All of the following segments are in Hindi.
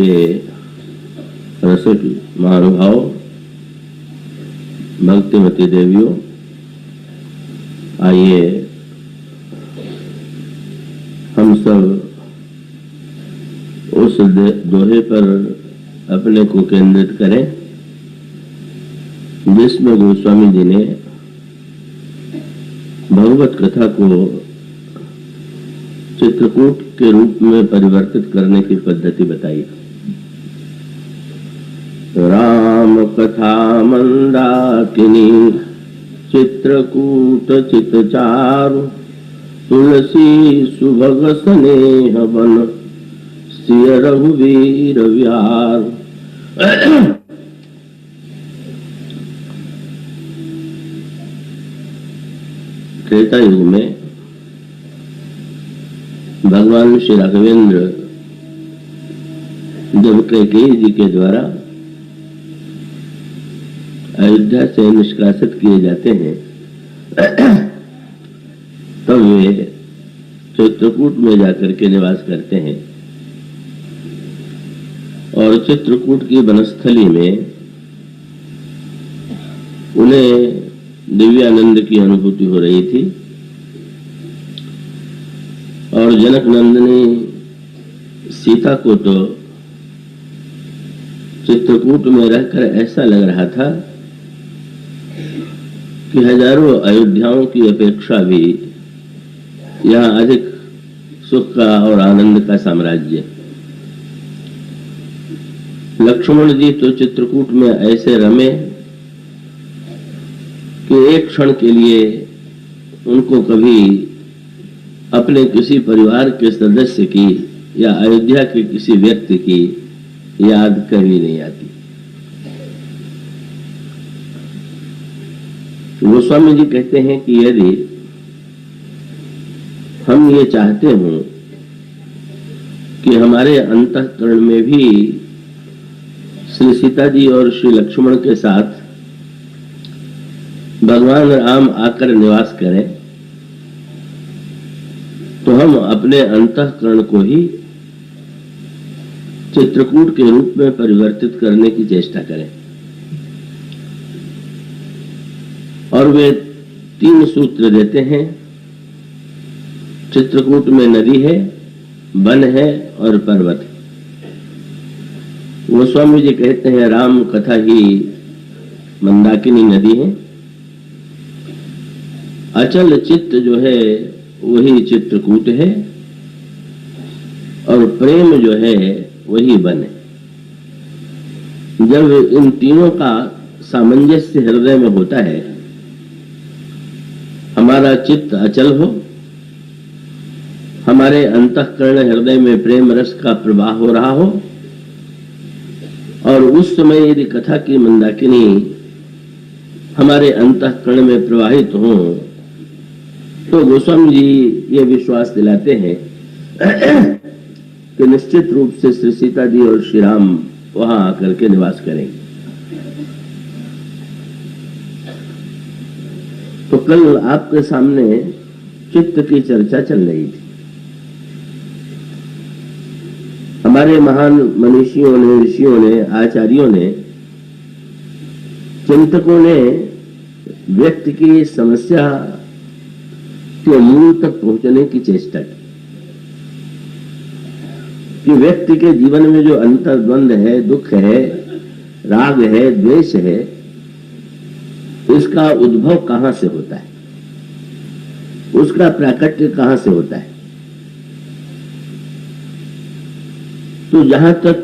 के रसिक महानुभाव, भक्तिमती देवियों, आइए हम सब उस दोहे पर अपने को केंद्रित करें जिसमें गोस्वामी जी ने भगवत कथा को चित्रकूट के रूप में परिवर्तित करने की पद्धति बताई। राम कथा मंदाकिनी चित्रकूट चितचारु, तुलसी सुभग स्नेह बन सिय रघुवीर व्यार। त्रेता युग में भगवान श्री राघवेंद्र जब कैकेयी जी के द्वारा अयोध्या से निष्कासित किए जाते हैं तब वे चित्रकूट में जाकर के निवास करते हैं और चित्रकूट की वनस्थली में उन्हें दिव्यानंद की अनुभूति हो रही थी और जनक नंदिनी सीता को तो चित्रकूट में रहकर ऐसा लग रहा था कि हजारों अयोध्याओं की अपेक्षा भी यहाँ अधिक सुख का और आनंद का साम्राज्य। लक्ष्मण जी तो चित्रकूट में ऐसे रमे कि एक क्षण के लिए उनको कभी अपने किसी परिवार के सदस्य की या अयोध्या के किसी व्यक्ति की याद कभी नहीं आती। गोस्वामी जी कहते हैं कि यदि हम ये चाहते हों कि हमारे अंतःकरण में भी श्री सीता जी और श्री लक्ष्मण के साथ भगवान राम आकर निवास करें, तो हम अपने अंतःकरण को ही चित्रकूट के रूप में परिवर्तित करने की चेष्टा करें। और वे 3 सूत्र देते हैं। चित्रकूट में नदी है, वन है और पर्वत है। गोस्वामी जी कहते हैं राम कथा ही मंदाकिनी नदी है, अचल चित्त जो है वही चित्रकूट है और प्रेम जो है वही वन है। जब इन तीनों का सामंजस्य हृदय में होता है, हमारा चित्त अचल हो, हमारे अंतःकरण हृदय में प्रेम रस का प्रवाह हो रहा हो, और उस समय यदि कथा की मंदाकिनी हमारे अंतःकरण में प्रवाहित हो, तो गोस्वामी जी ये विश्वास दिलाते हैं कि निश्चित रूप से श्री सीता जी और श्री राम वहां आकर के निवास करेंगे। तो कल आपके सामने चित्त की चर्चा चल रही थी। हमारे महान मनीषियों ने, ऋषियों ने, आचार्यों ने, चिंतकों ने व्यक्ति की समस्या के मूल तक पहुंचने की चेष्टा की कि व्यक्ति के जीवन में जो अंतर्द्वंद है, दुख है, राग है, द्वेष है, इसका उद्भव कहां से होता है, उसका प्राकट्य कहां से होता है। तो जहां तक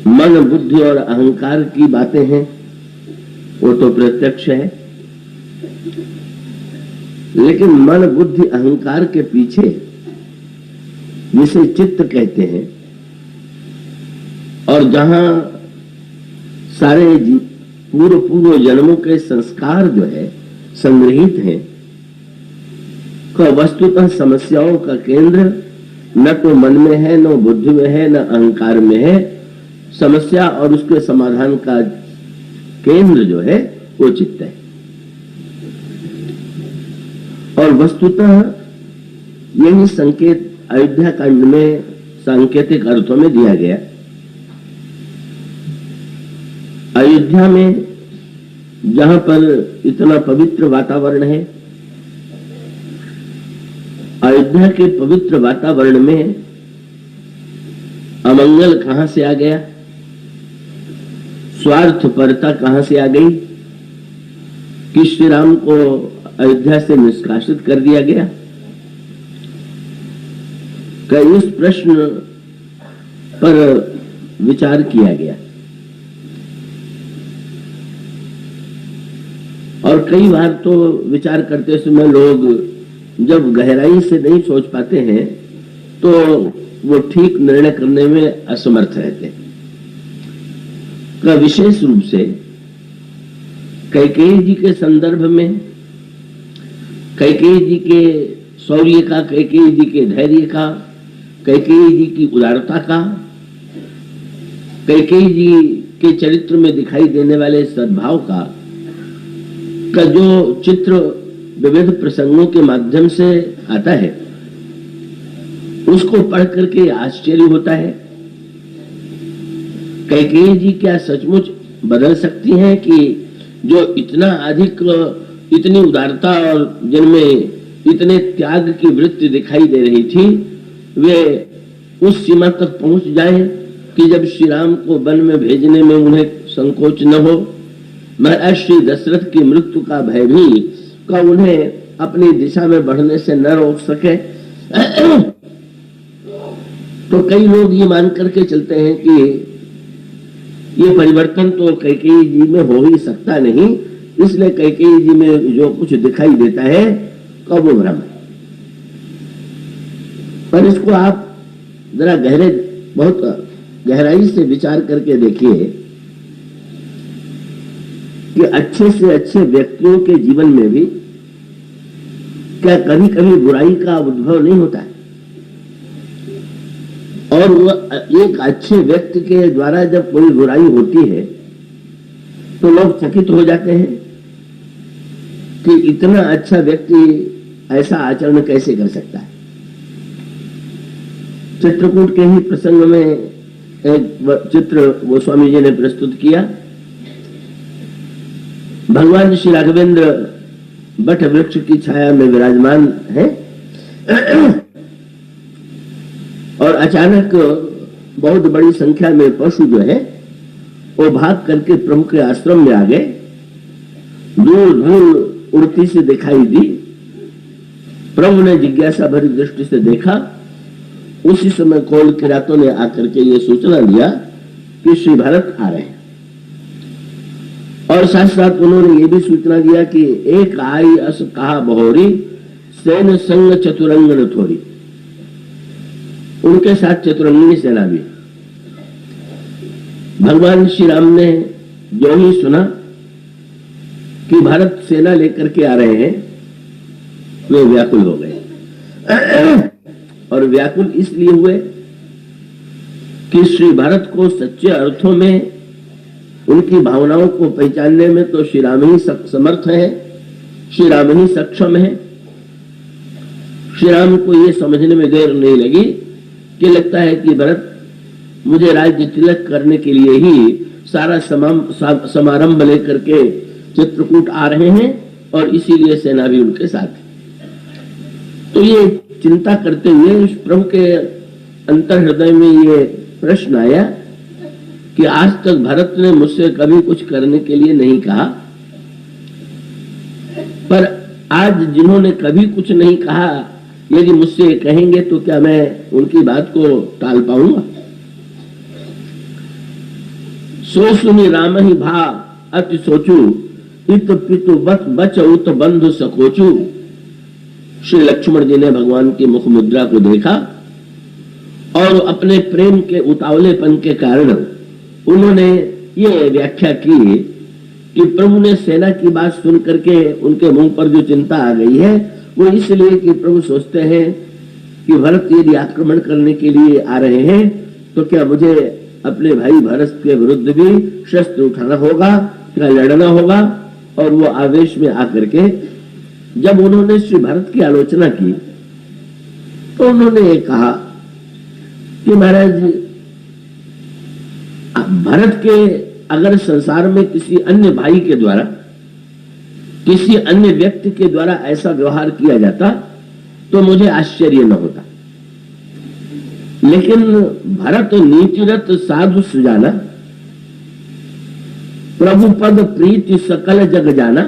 मन, बुद्धि और अहंकार की बातें हैं वो तो प्रत्यक्ष है, लेकिन मन, बुद्धि, अहंकार के पीछे जिसे चित्त कहते हैं और जहां सारे पूर्व जन्मों के संस्कार जो है संग्रहित हैं, का वस्तुतः समस्याओं का केंद्र न तो मन में है, न बुद्धि में है, न अहंकार में है। समस्या और उसके समाधान का केंद्र जो है वो चित्त है। और वस्तुतः यही संकेत अयोध्या कांड में सांकेतिक अर्थों में दिया गया। अयोध्या में जहां पर इतना पवित्र वातावरण है, अयोध्या के पवित्र वातावरण में अमंगल कहां से आ गया, स्वार्थपरता कहां से आ गई कि श्री राम को अयोध्या से निष्कासित कर दिया गया। कई इस प्रश्न पर विचार किया गया और कई बार तो विचार करते समय लोग जब गहराई से नहीं सोच पाते हैं तो वो ठीक निर्णय करने में असमर्थ रहते हैं। का विशेष रूप से कैकेयी जी के संदर्भ में, कैकेयी जी के शौर्य का, कैकेयी जी के धैर्य का, कैकेयी जी की उदारता का, कैकेयी जी के चरित्र में दिखाई देने वाले सद्भाव का जो चित्र विविध प्रसंगों के माध्यम से आता है, उसको पढ़ करके आश्चर्य होता है। कैकेयी जी क्या सचमुच बदल सकती हैं कि जो इतना अधिक, इतनी उदारता और जिनमें इतने त्याग की वृत्ति दिखाई दे रही थी, वे उस सीमा तक पहुंच जाएं कि जब श्री राम को वन में भेजने में उन्हें संकोच न हो, महाराज श्री दशरथ की मृत्यु का भय भी का उन्हें अपनी दिशा में बढ़ने से न रोक सके। तो कई लोग ये मान करके चलते हैं कि ये परिवर्तन तो कैकेयी जी में हो ही सकता नहीं, इसलिए कैकेयी जी में जो कुछ दिखाई देता है वो भ्रम है। पर इसको आप जरा बहुत गहराई से विचार करके देखिए कि अच्छे से अच्छे व्यक्तियों के जीवन में भी क्या कभी कभी बुराई का उद्भव नहीं होता है, और वो एक अच्छे व्यक्ति के द्वारा जब कोई बुराई होती है तो लोग चकित हो जाते हैं कि इतना अच्छा व्यक्ति ऐसा आचरण कैसे कर सकता है। चित्रकूट के ही प्रसंग में एक चित्र गोस्वामी जी ने प्रस्तुत किया। भगवान श्री राघवेंद्र बट वृक्ष की छाया में विराजमान है और अचानक बहुत बड़ी संख्या में पशु जो है वो भाग करके प्रभु के आश्रम में आ गए। दूर दूर उड़ती से दिखाई दी। प्रभु ने जिज्ञासा भरी दृष्टि से देखा। उसी समय कोल किरातों ने आकर के ये सूचना दिया कि श्री भरत आ रहे हैं, और साथ साथ उन्होंने ये भी सूचना दिया कि एक आई अस कहा बहोरी सैन संग चतुरंगन थोड़ी। उनके साथ चतुरंगिनी सेना भी। भगवान श्री राम ने जो ही सुना कि भारत सेना लेकर के आ रहे हैं, वे व्याकुल हो गए। और व्याकुल इसलिए हुए कि श्री भारत को सच्चे अर्थों में उनकी भावनाओं को पहचानने में तो श्री राम ही समर्थ है, श्री राम ही सक्षम है। श्री राम को यह समझने में देर नहीं लगी कि लगता है कि भरत मुझे राज्य तिलक करने के लिए ही सारा समारंभ लेकर के चित्रकूट आ रहे हैं और इसीलिए सेना भी उनके साथ है। तो ये चिंता करते हुए प्रभु के अंतर हृदय में ये प्रश्न आया कि आज तक भरत ने मुझसे कभी कुछ करने के लिए नहीं कहा, पर आज जिन्होंने कभी कुछ नहीं कहा यदि मुझसे कहेंगे तो क्या मैं उनकी बात को टाल पाऊंगा। सो सुनी राम ही भा अति सोचू इत पितु बच उत बंधु सकोचू। श्री लक्ष्मण जी ने भगवान की मुख मुद्रा को देखा और अपने प्रेम के उतावलेपन के कारण उन्होंने ये व्याख्या की कि प्रभु ने सेना की बात सुन करके उनके मुंह पर जो चिंता आ गई है वो इसलिए कि प्रभु सोचते हैं कि भरत यदि आक्रमण करने के लिए आ रहे हैं तो क्या मुझे अपने भाई भरत के विरुद्ध भी शस्त्र उठाना होगा, क्या लड़ना होगा। और वो आवेश में आकर के जब उन्होंने श्री भरत की आलोचना की तो उन्होंने कहा कि महाराज भरत के अगर संसार में किसी अन्य भाई के द्वारा, किसी अन्य व्यक्ति के द्वारा ऐसा व्यवहार किया जाता तो मुझे आश्चर्य न होता, लेकिन भरत नीतिरत साधु सुजाना, प्रभु पद प्रीति सकल जग जाना।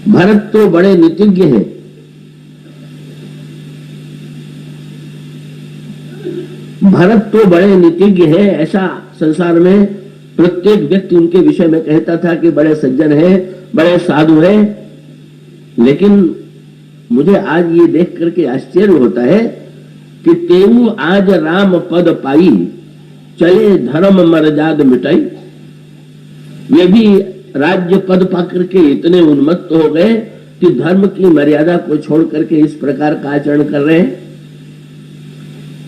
भरत तो बड़े नीतिज्ञ हैं, भरत तो बड़े नीतिज्ञ हैं, ऐसा संसार में प्रत्येक व्यक्ति उनके विषय में कहता था कि बड़े सज्जन हैं, बड़े साधु हैं। लेकिन मुझे आज ये देख करके आश्चर्य होता है कि तेऊ आज राम पद पाई, चले धर्म मर्याद मिटाई। वे भी राज्य पद पाकर के इतने उन्मत्त हो गए कि धर्म की मर्यादा को छोड़ करके इस प्रकार का आचरण कर रहे हैं।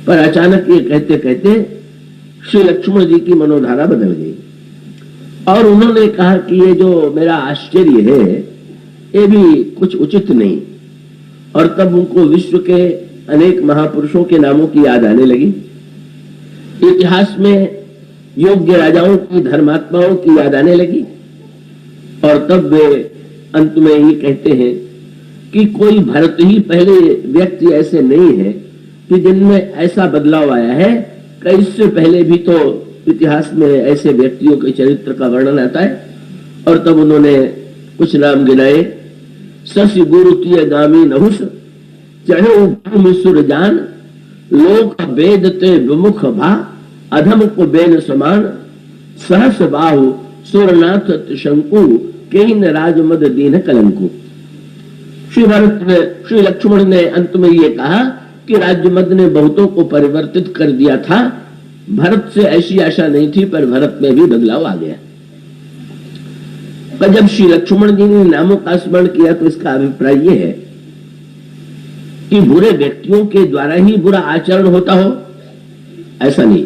पर अचानक ये कहते कहते श्री लक्ष्मण जी की मनोधारा बदल गई और उन्होंने कहा कि ये जो मेरा आश्चर्य है ये भी कुछ उचित नहीं। और तब उनको विश्व के अनेक महापुरुषों के नामों की याद आने लगी, इतिहास में योग्य राजाओं की, धर्मात्माओं की याद आने लगी। और तब वे अंत में ये कहते हैं कि कोई भरत ही पहले व्यक्ति ऐसे नहीं है कि जिनमें ऐसा बदलाव आया है। कि इससे पहले भी तो इतिहास में ऐसे व्यक्तियों के चरित्र का वर्णन आता है। और तब उन्होंने कुछ नाम गिनाए, शशि गुरु तिय गामी नहुस, चढ़े भूमि सुर जान, लोक वेद ते विमुख भा, अधम को बेन समान, सहस बाहु सुरनाथ शंकु, केन राजमद दीन कलंकु। श्री लक्ष्मण ने अंत में ये कहा कि राज्यमद ने बहुतों को परिवर्तित कर दिया था। भरत से ऐसी आशा नहीं थी, पर भरत में भी बदलाव आ गया। पर जब श्री लक्ष्मण जी ने नामों का स्मरण किया तो इसका अभिप्राय यह है कि बुरे व्यक्तियों के द्वारा ही बुरा आचरण होता हो, ऐसा नहीं।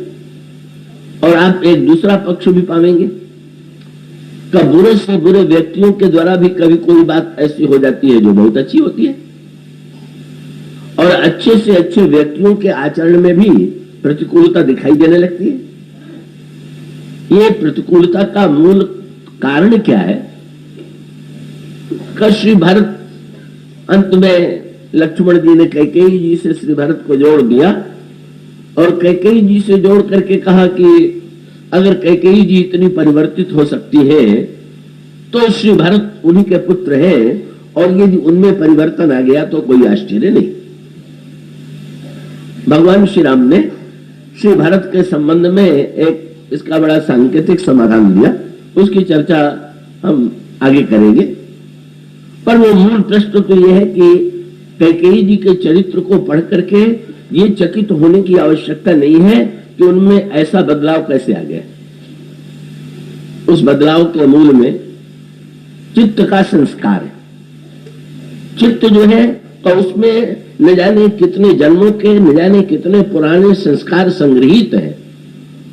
और आप एक दूसरा पक्ष भी पाएंगे कि बुरे से बुरे व्यक्तियों के द्वारा भी कभी कोई बात ऐसी हो जाती है जो बहुत अच्छी होती है। और अच्छे से अच्छे व्यक्तियों के आचरण में भी प्रतिकूलता दिखाई देने लगती है। ये प्रतिकूलता का मूल कारण क्या है? श्री भरत अंत में लक्ष्मण जी ने कैकेयी जी से श्री भरत को जोड़ दिया और कैकेयी जी से जोड़ करके कहा कि अगर कैकेयी जी इतनी परिवर्तित हो सकती है तो श्री भरत उन्हीं के पुत्र हैं और यदि उनमें परिवर्तन आ गया तो कोई आश्चर्य नहीं। भगवान श्री राम ने श्री भरत के संबंध में एक इसका बड़ा सांकेतिक समाधान दिया, उसकी चर्चा हम आगे करेंगे। पर वो मूल प्रश्न तो यह है कि कैकेयी जी के चरित्र को पढ़ करके ये चकित होने की आवश्यकता नहीं है कि उनमें ऐसा बदलाव कैसे आ गया। उस बदलाव के मूल में चित्त का संस्कार है। चित्त जो है तो उसमें न जाने कितने जन्मों के, न जाने कितने पुराने संस्कार संग्रहित हैं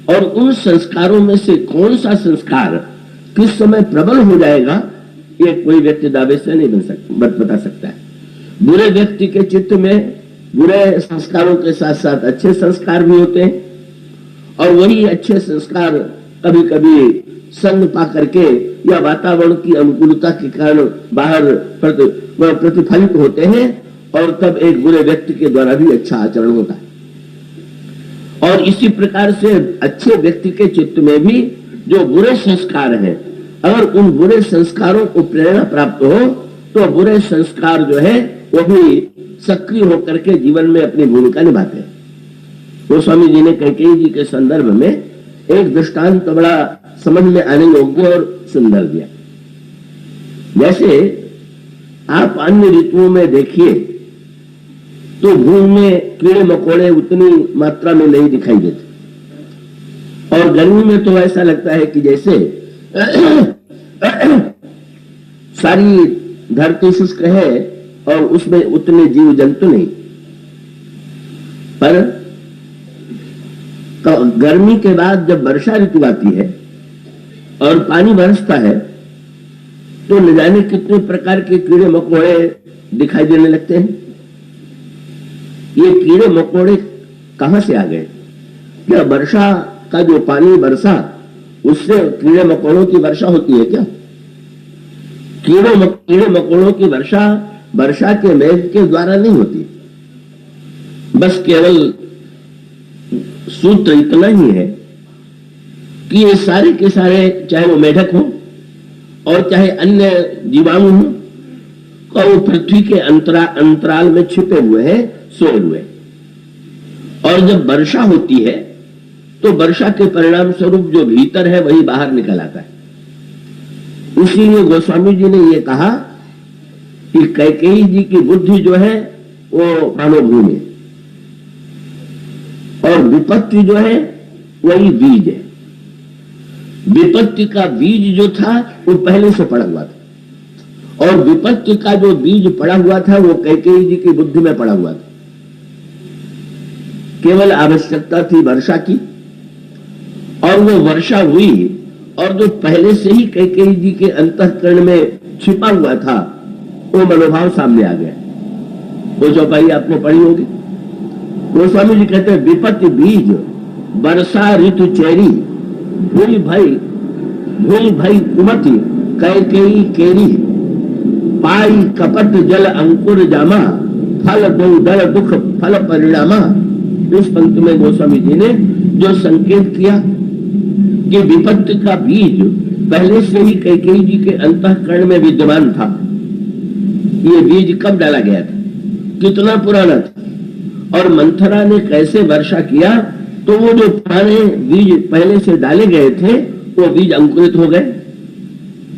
और उन संस्कारों में से कौन सा संस्कार किस समय प्रबल हो जाएगा ये कोई व्यक्ति दावे से नहीं बता सकता है। बुरे व्यक्ति के चित्त में बुरे संस्कारों के साथ साथ अच्छे संस्कार भी होते हैं और वही अच्छे संस्कार कभी कभी संग पा करके या वातावरण की अनुकूलता के कारण बाहर प्रतिफलित होते हैं और तब एक बुरे व्यक्ति के द्वारा भी अच्छा आचरण होता है। और इसी प्रकार से अच्छे व्यक्ति के चित्त में भी जो बुरे संस्कार हैं, अगर उन बुरे संस्कारों को प्रेरणा प्राप्त हो तो बुरे संस्कार जो है वो भी सक्रिय होकर के जीवन में अपनी भूमिका निभाते हैं। गोस्वामी जी ने कैकेयी जी के संदर्भ में एक दृष्टांत बड़ा समझ में आने योग्य और सुंदर दिया। जैसे आप अन्य ऋतुओं में देखिए तो भूमि में कीड़े मकोड़े उतनी मात्रा में नहीं दिखाई देते और गर्मी में तो ऐसा लगता है कि जैसे सारी धरती शुष्क है और उसमें उतने जीव जंतु नहीं। पर गर्मी के बाद जब वर्षा ऋतु आती है और पानी बरसता है तो न जाने कितने प्रकार के कीड़े मकोड़े दिखाई देने लगते हैं। ये कीड़े मकोड़े कहां से आ गए? क्या वर्षा का जो पानी बरसा उससे कीड़े मकोड़ों की वर्षा होती है क्या? कीड़े मकोड़ों की वर्षा के मेघ के द्वारा नहीं होती। बस केवल सूत्र इतना ही है कि ये सारे के सारे, चाहे वो मेढक हो और चाहे अन्य जीवाणु हो, और वो पृथ्वी के अंतराल में छिपे हुए हैं, सोए हुए। और जब वर्षा होती है तो वर्षा के परिणाम स्वरूप जो भीतर है वही बाहर निकल आता है। इसीलिए गोस्वामी जी ने ये कहा कि कैकेयी जी की बुद्धि जो है वो मानवभूमि है, और विपत्ति जो है वही बीज है। विपत्ति का बीज जो था वो पहले से पड़ा हुआ था, और विपत्ति का जो बीज पड़ा हुआ था वो कैकेयी जी की बुद्धि में पड़ा हुआ था। केवल आवश्यकता थी वर्षा की, और वो वर्षा हुई, और जो पहले से ही कैकेयी जी के अंतःकरण में छिपा हुआ था वो मनोभाव सामने आ गया। वो चौपाई आपने पढ़ी होगी। गोस्वामी जी कहते हैं, विपत्ति बीज वर्षा ऋतु चेरी, भूल भाई कुमति कैकेयी केरी, पाई कपट जल अंकुर जामा, फल दो दल दुख फल परिणामा। इस पंक्ति में गोस्वामी जी ने जो संकेत किया कि विपत्ति का बीज पहले से ही कैकेयी जी के अंतःकरण में विद्यमान था। ये बीज कब डाला गया था, कितना पुराना था, और मंथरा ने कैसे वर्षा किया, तो वो जो पुराने बीज पहले से डाले गए थे वो बीज अंकुरित हो गए।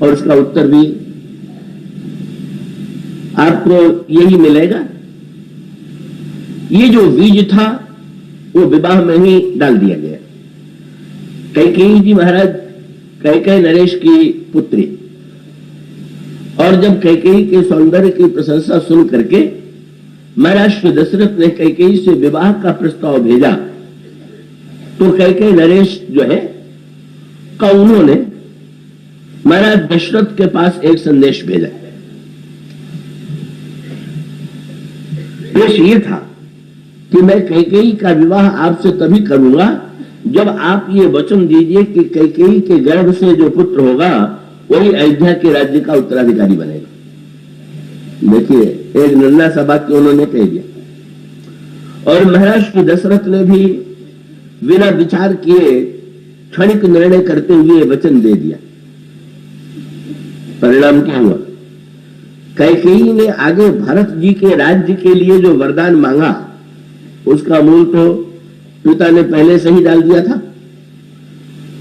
और इसका उत्तर भी आपको यही मिलेगा। ये जो बीज था वो विवाह में ही डाल दिया गया। कैकेयी जी महाराज कैकेयी नरेश की पुत्री, और जब कैकेयी के सौंदर्य की प्रशंसा सुन करके महाराज श्री दशरथ ने कैकेयी से विवाह का प्रस्ताव भेजा, तो कैकेयी नरेश जो है का उन्होंने महाराज दशरथ के पास एक संदेश भेजा। देश ये था कि मैं कैकेयी का विवाह आपसे तभी करूंगा जब आप ये वचन दीजिए कि कैकेयी के गर्भ से जो पुत्र होगा वही अयोध्या के राज्य का उत्तराधिकारी बनेगा। देखिए, एक निर्णय सभा के उन्होंने कह दिया, और महाराज श्री दशरथ ने भी बिना विचार किए क्षणिक निर्णय करते हुए वचन दे दिया। परिणाम क्या हुआ? कैकेयी ने आगे भरत जी के राज्य के लिए जो वरदान मांगा उसका मूल तो पिता ने पहले से ही डाल दिया था।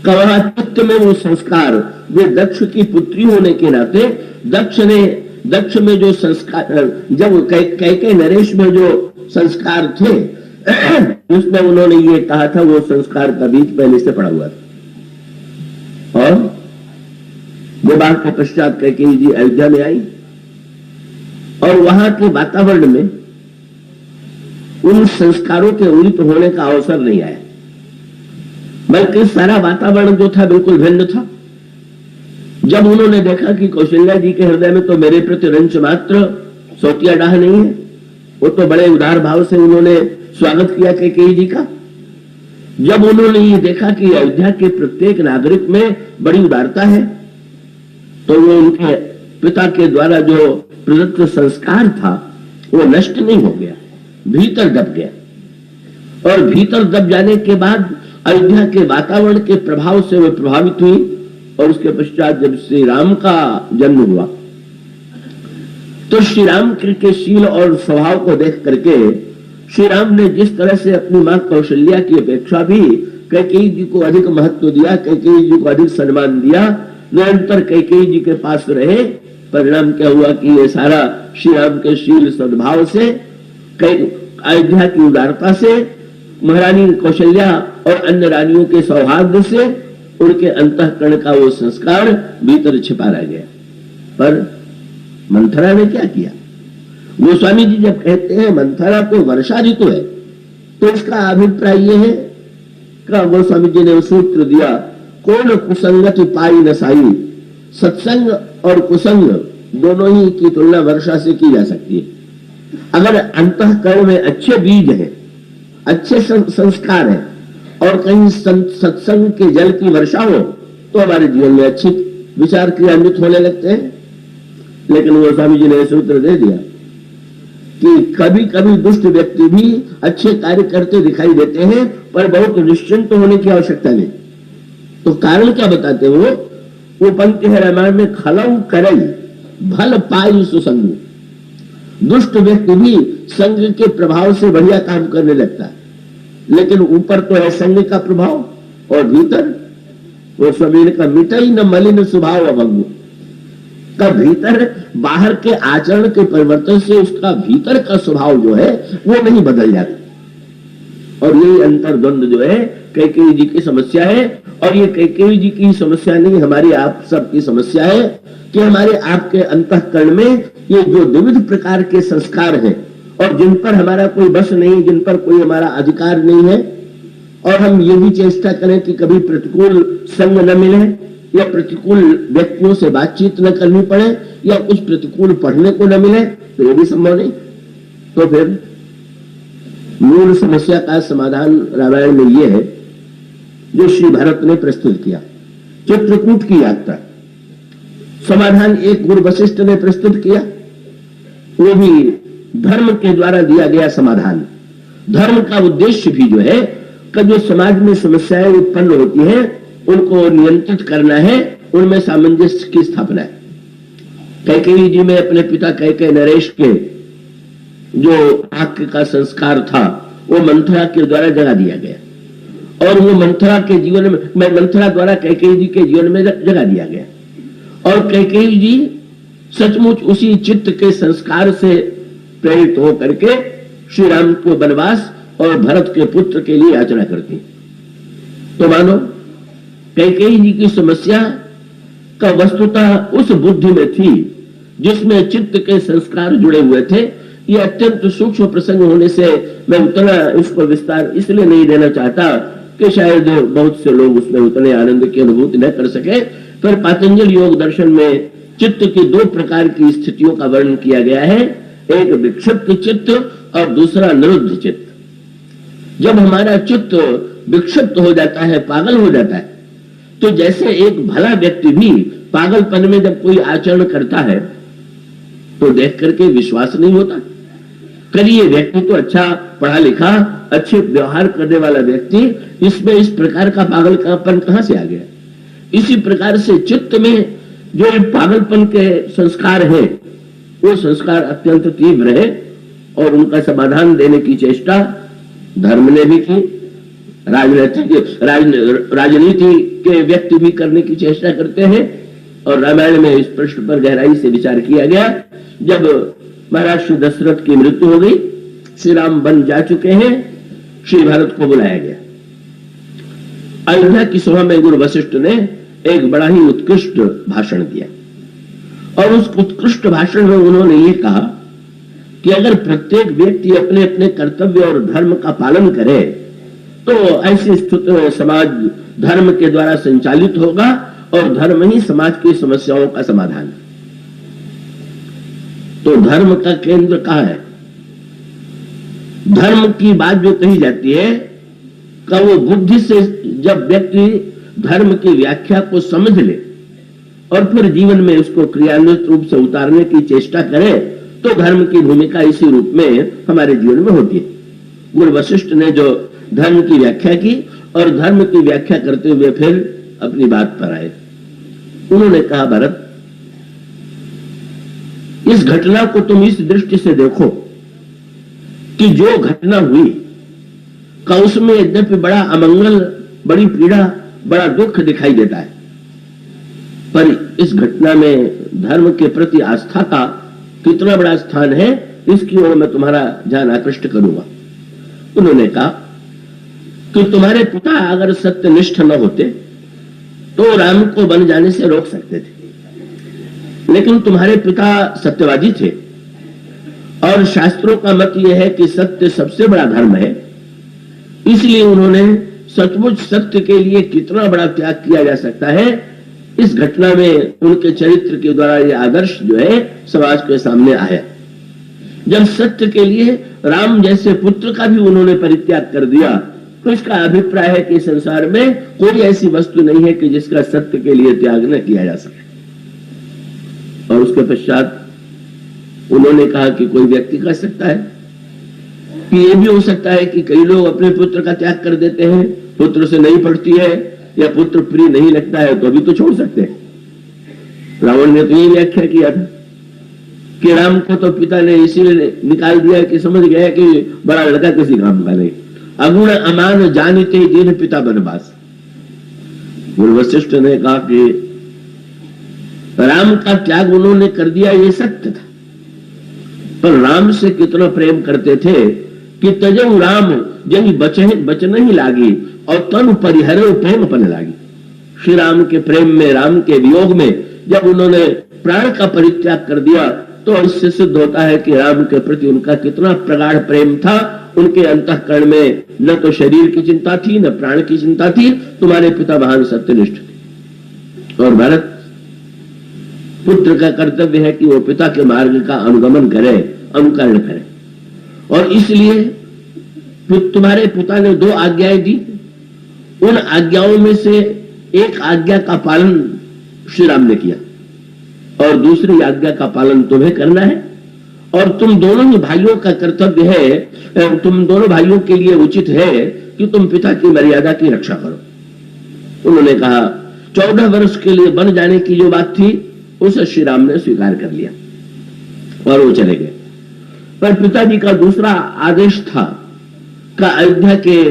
कहा चित्त में वो संस्कार, वे दक्ष की पुत्री होने के नाते दक्ष में जो संस्कार, जब कैकेयी नरेश में जो संस्कार थे उसमें उन्होंने ये कहा था वो संस्कार का बीज पहले से पड़ा हुआ था। और विवाह के पश्चात कैकेयी जी अयोध्या में आई, और वहां के वातावरण में उन संस्कारों के उन्नत होने का अवसर नहीं आया, बल्कि सारा वातावरण जो था बिल्कुल भिन्न था। जब उन्होंने देखा कि कौशल्या जी के हृदय में तो मेरे प्रति रंच मात्र सोटिया डाह नहीं है, वो तो बड़े उदार भाव से उन्होंने स्वागत किया कैकेयी जी का। जब उन्होंने ये देखा कि अयोध्या के प्रत्येक नागरिक में बड़ी उदारता है, तो वो उनके पिता के द्वारा जो प्रदत्त संस्कार था वो नष्ट नहीं हो गया, भीतर दब गया। और भीतर दब जाने के बाद अयोध्या के वातावरण के प्रभाव से वे प्रभावित हुई, और उसके पश्चात जब श्री राम का जन्म हुआ तो श्री राम के शील और स्वभाव को देख करके श्री राम ने जिस तरह से अपनी मां कौशल्या की अपेक्षा भी कैकेयी जी को अधिक महत्व दिया, कैकेयी जी को अधिक सम्मान दिया, निरंतर कैकेयी जी के पास रहे। परिणाम क्या हुआ कि ये सारा श्री राम के शील सद्भाव से, अयोध्या की उदारता से, महारानी कौशल्या और अन्य रानियों के सौहार्द से उनके अंतःकरण का वो संस्कार भीतर छिपा रह गया। पर मंथरा ने क्या किया? गोस्वामी जी जब कहते हैं मंथरा तो वर्षा ऋतु है, तो इसका अभिप्राय यह है कि गोस्वामी जी ने सूत्र दिया, कौन कुसंगत पाई नसाई, सत्संग और कुसंग दोनों ही की तुलना वर्षा से की जा सकती है। अगर अंतःकरण में अच्छे बीज हैं अच्छे संस्कार है और कहीं सत्संग के जल की वर्षा हो तो हमारे जीवन में अच्छे विचार क्रियान्वित होने लगते हैं। लेकिन वो स्वामी जी ने ऐसे उत्तर दे दिया कि कभी कभी दुष्ट व्यक्ति भी अच्छे कार्य करते दिखाई देते हैं, पर बहुत निश्चिंत होने की आवश्यकता नहीं। तो कारण क्या बताते हो? वो पंक्ति है रामायण में, खलऊ करई भल पाई सुसंग। दुष्ट व्यक्ति भी संग के प्रभाव से बढ़िया काम करने लगता है, लेकिन ऊपर तो है संग का प्रभाव और भीतर वो समीर का मिटई न मलिन स्वभाव अभंग का, भीतर बाहर के आचरण के परिवर्तन से उसका भीतर का स्वभाव जो है वो नहीं बदल जाता। और यही अंतर्द्वंद जो है कैकेयी जी की समस्या है। और ये कैकेयी जी की समस्या नहीं, हमारी आप सबकी समस्या है कि हमारे आपके अंतःकरण में ये जो विविध प्रकार के संस्कार हैं और जिन पर हमारा कोई बस नहीं, जिन पर कोई हमारा अधिकार नहीं है, और हम ये भी चेष्टा करें कि कभी प्रतिकूल संग न मिले या प्रतिकूल व्यक्तियों से बातचीत न करनी पड़े या कुछ प्रतिकूल पढ़ने को न मिले, तो ये भी संभव नहीं। तो फिर मूल समस्या का समाधान रामायण में ये है जो श्री भरत ने प्रस्तुत किया, चित्रकूट की यात्रा। समाधान एक गुरु वशिष्ठ ने प्रस्तुत किया, वो भी धर्म के द्वारा दिया गया समाधान। धर्म का उद्देश्य भी जो है कि जो समाज में समस्याएं उत्पन्न होती हैं उनको नियंत्रित करना है, उनमें सामंजस्य की स्थापना है। कैकेयी जी में अपने पिता कैकेय नरेश के जो वाक्य का संस्कार था वो मंथरा के द्वारा जगा दिया गया और वो मंथरा के जीवन में मंथरा द्वारा कैकेयी जी के जीवन में जगा दिया गया। और कैकेयी जी सचमुच उसी चित्त के संस्कार से प्रेरित होकर के श्री राम को वनवास और भरत के पुत्र के लिए याचना करती। तो मानो कैकेयी जी की समस्या का वस्तुतः उस बुद्धि में थी जिसमें चित्त के संस्कार जुड़े हुए थे। ये अत्यंत सूक्ष्म प्रसंग होने से मैं उतना इसको विस्तार इसलिए नहीं देना चाहता कि शायद बहुत से लोग उसमें उतने आनंद की अनुभूति न कर सके। पर पातंजल योग दर्शन में चित्त की दो प्रकार की स्थितियों का वर्णन किया गया है, एक विक्षिप्त चित्त और दूसरा निरुद्ध चित्त। जब हमारा चित्त विक्षिप्त हो जाता है, पागल हो जाता है, तो जैसे एक भला व्यक्ति भी पागलपन में जब कोई आचरण करता है तो देख करके विश्वास नहीं होता, कभी ये व्यक्ति तो अच्छा पढ़ा लिखा, अच्छे व्यवहार करने वाला व्यक्ति, इसमें इस प्रकार का पागलपन कहां से आ गया। इसी प्रकार से चित्त में जो पागलपन के संस्कार है वो संस्कार अत्यंत तीव्र है और उनका समाधान देने की चेष्टा धर्म ने भी की, राजनीति के व्यक्ति भी करने की चेष्टा करते हैं। और रामायण में इस प्रश्न पर गहराई से विचार किया गया। जब महाराज श्री दशरथ की मृत्यु हो गई, श्री राम वन जा चुके हैं, श्री भरत को बुलाया गया। अयोध्या की सभा में गुरु वशिष्ठ ने एक बड़ा ही उत्कृष्ट भाषण दिया और उस उत्कृष्ट भाषण में उन्होंने ये कहा कि अगर प्रत्येक व्यक्ति अपने अपने कर्तव्य और धर्म का पालन करे तो ऐसी स्थिति में समाज धर्म के द्वारा संचालित होगा और धर्म ही समाज की समस्याओं का समाधान है। तो धर्म का केंद्र कहां है? धर्म की बात जो कही जाती है का वो बुद्धि से जब व्यक्ति धर्म की व्याख्या को समझ ले और फिर जीवन में उसको क्रियान्वित रूप से उतारने की चेष्टा करे तो धर्म की भूमिका इसी रूप में हमारे जीवन में होती है। गुरु वशिष्ठ ने जो धर्म की व्याख्या की और धर्म की व्याख्या करते हुए फिर अपनी बात पर आए। उन्होंने कहा, भरत, इस घटना को तुम इस दृष्टि से देखो कि जो घटना हुई का उसमें यद्यपि बड़ा अमंगल, बड़ी पीड़ा, बड़ा दुख दिखाई देता है, पर इस घटना में धर्म के प्रति आस्था का कितना बड़ा स्थान है इसकी ओर मैं तुम्हारा ध्यान आकृष्ट करूंगा। उन्होंने कहा कि तुम्हारे पिता अगर सत्यनिष्ठ न होते तो राम को वन जाने से रोक सकते थे, लेकिन तुम्हारे पिता सत्यवादी थे और शास्त्रों का मत यह है कि सत्य सबसे बड़ा धर्म है, इसलिए उन्होंने सचमुच सत्य के लिए कितना बड़ा त्याग किया जा सकता है इस घटना में उनके चरित्र के द्वारा यह आदर्श जो है समाज के सामने आया। जब सत्य के लिए राम जैसे पुत्र का भी उन्होंने परित्याग कर दिया, तो इसका अभिप्राय है कि संसार में कोई ऐसी वस्तु नहीं है कि जिसका सत्य के लिए त्याग न किया जा सके। और उसके पश्चात उन्होंने कहा कि कोई व्यक्ति कर सकता है कि यह भी हो सकता है कि कई लोग अपने पुत्र का त्याग कर देते हैं, पुत्र से नहीं पड़ती है या पुत्र प्रिय नहीं लगता है तो अभी तो छोड़ सकते हैं। रावण ने तो यही व्याख्या किया था कि राम को तो पिता ने इसीलिए निकाल दिया कि समझ गया कि बड़ा लड़का किसी काम का नहीं, अगुण अमान जानते जिन पिता बनवास। गुरु वशिष्ठ ने कहा कि राम का त्याग उन्होंने कर दिया, ये सत्य था, पर राम से कितना प्रेम करते थे कि तजऊ राम जही बचन ही लागी और तन परिहरे प्रेम पन लागी। श्री राम के प्रेम में, राम के वियोग में जब उन्होंने प्राण का परित्याग कर दिया तो इससे सिद्ध होता है कि राम के प्रति उनका कितना प्रगाढ़ प्रेम था। उनके अंतःकरण में न तो शरीर की चिंता थी न प्राण की चिंता थी। तुम्हारे पिता महान सत्यनिष्ठ थे और भरत पुत्र का कर्तव्य है कि वो पिता के मार्ग का अनुगमन करे, अनुकरण करे। और इसलिए तुम्हारे पिता ने 2 आज्ञाएं दी, उन आज्ञाओं में से एक आज्ञा का पालन श्री राम ने किया और दूसरी आज्ञा का पालन तुम्हें करना है। और तुम दोनों ही भाइयों का कर्तव्य है, तुम दोनों भाइयों के लिए उचित है कि तुम पिता की मर्यादा की रक्षा करो। उन्होंने कहा 14 वर्ष के लिए बन जाने की जो बात थी उसे श्री राम ने स्वीकार कर लिया और वो चले गए। पर पिताजी का दूसरा आदेश था का अयोध्या के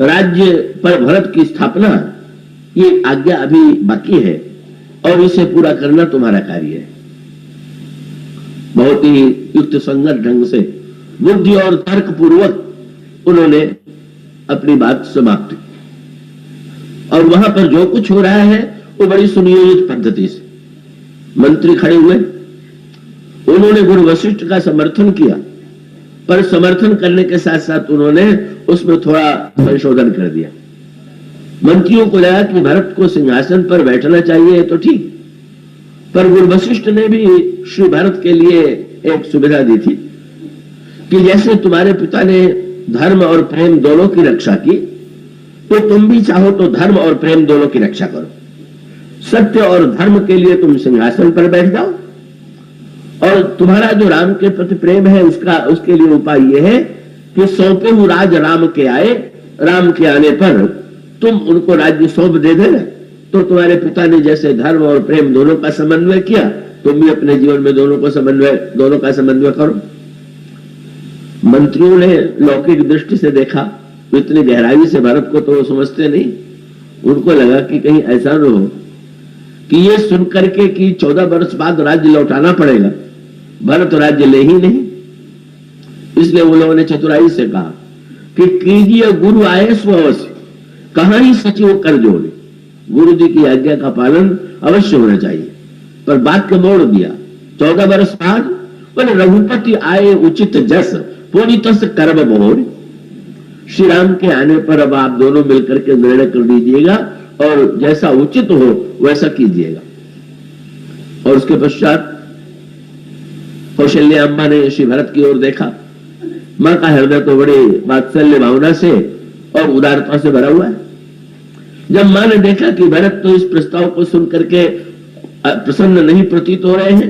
राज्य पर भरत की स्थापना, ये आज्ञा अभी बाकी है और इसे पूरा करना तुम्हारा कार्य है। बहुत ही युक्त संगत ढंग से बुद्धि और तर्क पूर्वक उन्होंने अपनी बात समाप्त की। और वहां पर जो कुछ हो रहा है वो बड़ी सुनियोजित पद्धति से मंत्री खड़े हुए, उन्होंने गुरु वशिष्ठ का समर्थन किया, पर समर्थन करने के साथ साथ उन्होंने उसमें थोड़ा संशोधन कर दिया। मंत्रियों को लगा कि भरत को सिंहासन पर बैठना चाहिए तो ठीक, पर गुरु वशिष्ठ ने भी श्री भरत के लिए एक सुविधा दी थी कि जैसे तुम्हारे पिता ने धर्म और प्रेम दोनों की रक्षा की, तो तुम भी चाहो तो धर्म और प्रेम दोनों की रक्षा करो। सत्य और धर्म के लिए तुम सिंहासन पर बैठ जाओ और तुम्हारा जो राम के प्रति प्रेम है उसके लिए उपाय यह है कि सौंपे हूं राज राम के आए, राम के आने पर तुम उनको राज्य सौंप दे देना। तो तुम्हारे पिता ने जैसे धर्म और प्रेम दोनों का समन्वय किया, तुम भी अपने जीवन में दोनों का समन्वय करो। मंत्रियों ने लौकिक दृष्टि से देखा, इतनी गहराई से भरत को तो समझते नहीं। उनको लगा कि कहीं ऐसा न हो कि ये सुनकर के कि 14 वर्ष बाद राज्य लौटाना पड़ेगा, भरत राज्य ले ही नहीं। इसलिए उन लोगों ने चतुराई से कहा कि कीजिए गुरु आए सो अवश्य, कहां ही सचिव कर जोड़े। गुरु जी की आज्ञा का पालन अवश्य होना चाहिए, पर बात को मोड़ दिया। 14 वर्ष बाद बोले रघुपति आए उचित जस पुनितस कर्म मोर। श्री राम के आने पर अब आप दोनों मिलकर के निर्णय कर दीजिएगा और जैसा उचित हो वैसा कीजिएगा। और उसके पश्चात कौशल्या अम्मा ने श्री भरत की ओर देखा। मां का हृदय तो बड़े वात्सल्य भावना से और उदारता से भरा हुआ है। जब मां ने देखा कि भरत तो इस प्रस्ताव को सुनकर के प्रसन्न नहीं प्रतीत हो रहे हैं,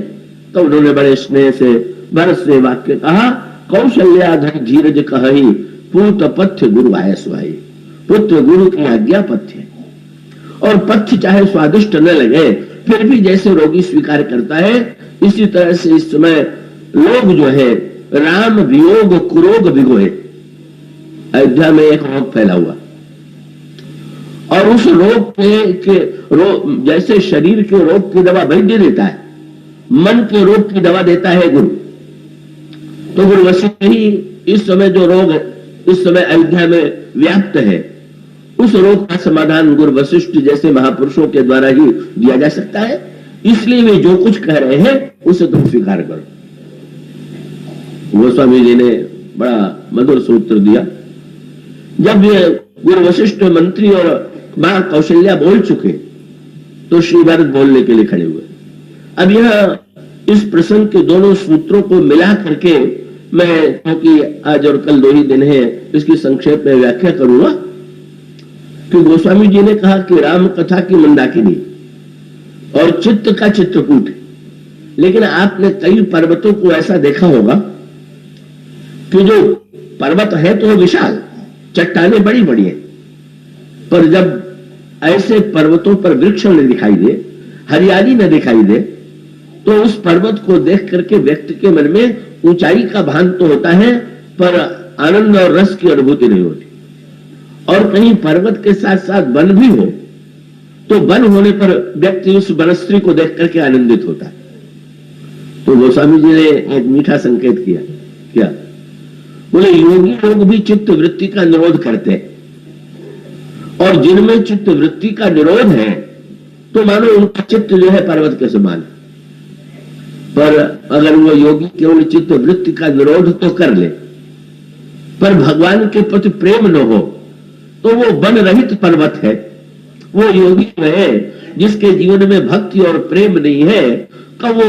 तो उन्होंने बड़े स्नेह से भरत से वाक्य कहा, कौशल्या धन धीरज कहि पूत पथ्य गुरु आय सुहाई। पुत्र गुरु की आज्ञा पथ्य, और पथ्य चाहे स्वादिष्ट न लगे फिर भी जैसे रोगी स्वीकार करता है, इसी तरह से इस समय लोग जो है राम वियोग कुरोग भिगोए। अयोध्या में एक रोग फैला हुआ और उस रोग के जैसे शरीर के रोग की दवा वैद्य देता है, मन के रोग की दवा देता है गुरु। तो गुरु वशिष्ठ ही इस समय जो रोग इस समय अयोध्या में व्याप्त है, उस रोग का समाधान गुरु वशिष्ठ जैसे महापुरुषों के द्वारा ही दिया जा सकता है। इसलिए वे जो कुछ कह रहे हैं उसे तुम स्वीकार करो। गोस्वामी जी ने बड़ा मधुर सूत्र दिया। जब ये गुरु वशिष्ठ मंत्री और मां कौशल्या बोल चुके तो श्री भरत बोलने के लिए खड़े हुए। अब यह इस प्रसंग के दोनों सूत्रों को मिला करके मैं, क्योंकि आज और कल 2 ही दिन है, इसकी संक्षेप में व्याख्या करूंगा कि गोस्वामी जी ने कहा कि राम कथा की मंदाकिनी और चित्त का चित्रकूट। लेकिन आपने कई पर्वतों को ऐसा देखा होगा कि जो पर्वत है तो विशाल, चट्टानें बड़ी बड़ी है, पर जब ऐसे पर्वतों पर वृक्ष न दिखाई दे, हरियाली न दिखाई दे, तो उस पर्वत को देख करके व्यक्ति के मन में ऊंचाई का भान तो होता है, पर आनंद और रस की अनुभूति नहीं होती। और कहीं पर्वत के साथ साथ वन भी हो तो वन होने पर व्यक्ति उस वनस्त्री को देख करके आनंदित होता है। तो गोस्वामी जी ने एक मीठा संकेत किया, क्या बोले, योगी लोग भी चित्त वृत्ति का निरोध करते हैं, और जिनमें चित्त वृत्ति का निरोध है तो मानो उनका चित्त जो है पर्वत के समान। पर अगर वो योगी केवल चित्त वृत्ति का निरोध तो कर ले, पर भगवान के प्रति प्रेम न हो, तो वो वन रहित पर्वत है। वो योगी है जिसके जीवन में भक्ति और प्रेम नहीं है, का वो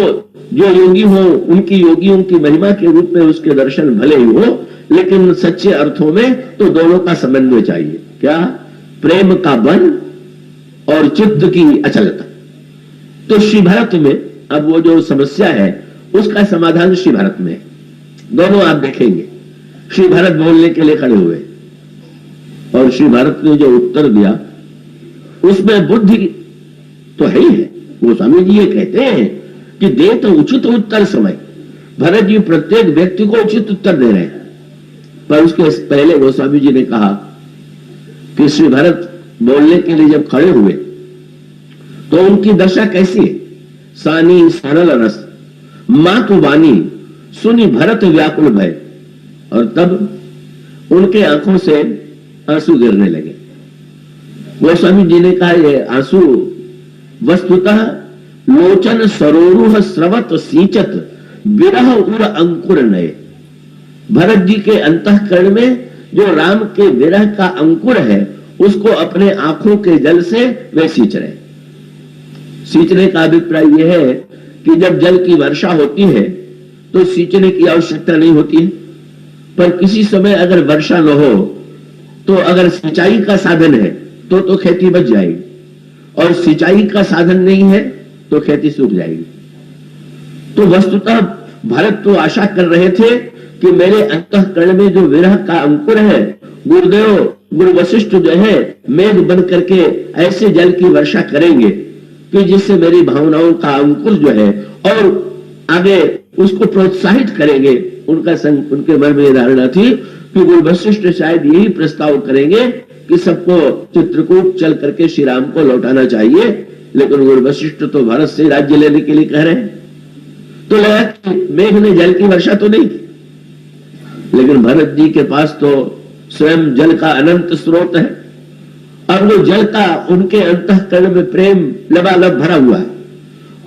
जो योगी हो, उनकी योगियों की महिमा के रूप में उसके दर्शन भले ही हो, लेकिन सच्चे अर्थों में तो दोनों का समन्वय चाहिए। क्या? प्रेम का वन और चित्त की अचलता। तो श्री भारत में अब वो जो समस्या है उसका समाधान श्री भारत में है। दोनों आप देखेंगे, श्री भारत बोलने के लिए खड़े हुए, और श्री भारत ने जो उत्तर दिया उसमें बुद्धि तो है ही है। गोस्वामी जी ये कहते हैं कि दे तो उचित उत्तर समय। भरत जी प्रत्येक व्यक्ति को उचित उत्तर दे रहे हैं, पर उसके पहले गोस्वामी जी ने कहा कि श्री भरत बोलने के लिए जब खड़े हुए तो उनकी दशा कैसी है? सानी सरल रस मातु वाणी सुनी भरत व्याकुल भय। और तब उनके आंखों से आंसू गिरने लगे। गोस्वामी जी ने कहा ये आंसू वस्तुतः लोचन सरोरुह स्रवत सींचत विरह उर अंकुर नए। भरत जी के अंतःकरण में जो राम के विरह का अंकुर है उसको अपने आंखों के जल से वे सींच रहे। सींचने का अभिप्राय यह है कि जब जल की वर्षा होती है तो सींचने की आवश्यकता नहीं होती है, पर किसी समय अगर वर्षा न हो तो अगर सिंचाई का साधन है तो खेती बच जाएगी, और सिंचाई का साधन नहीं है तो खेती सूख जाएगी। तो वस्तुतः भरत तो आशा कर रहे थे कि मेरे अंतःकरण में जो विरह का अंकुर है, गुरुदेव गुरु वशिष्ठ जो है मेघ बन करके ऐसे जल की वर्षा करेंगे कि जिससे मेरी भावनाओं का अंकुर जो है और आगे उसको प्रोत्साहित करेंगे। उनके मन में धारणा थी कि गुरु वशिष्ठ शायद यही प्रस्ताव करेंगे कि सबको चित्रकूट चल करके श्री राम को लौटाना चाहिए, लेकिन गुरु वशिष्ठ तो भारत से राज्य लेने के लिए कह रहे हैं। तो लगा कि मेघ ने जल की वर्षा तो नहीं की, लेकिन भरत जी के पास तो स्वयं जल का अनंत स्रोत है, और वो जल का उनके अंतःकरण में प्रेम लबालब भरा हुआ है,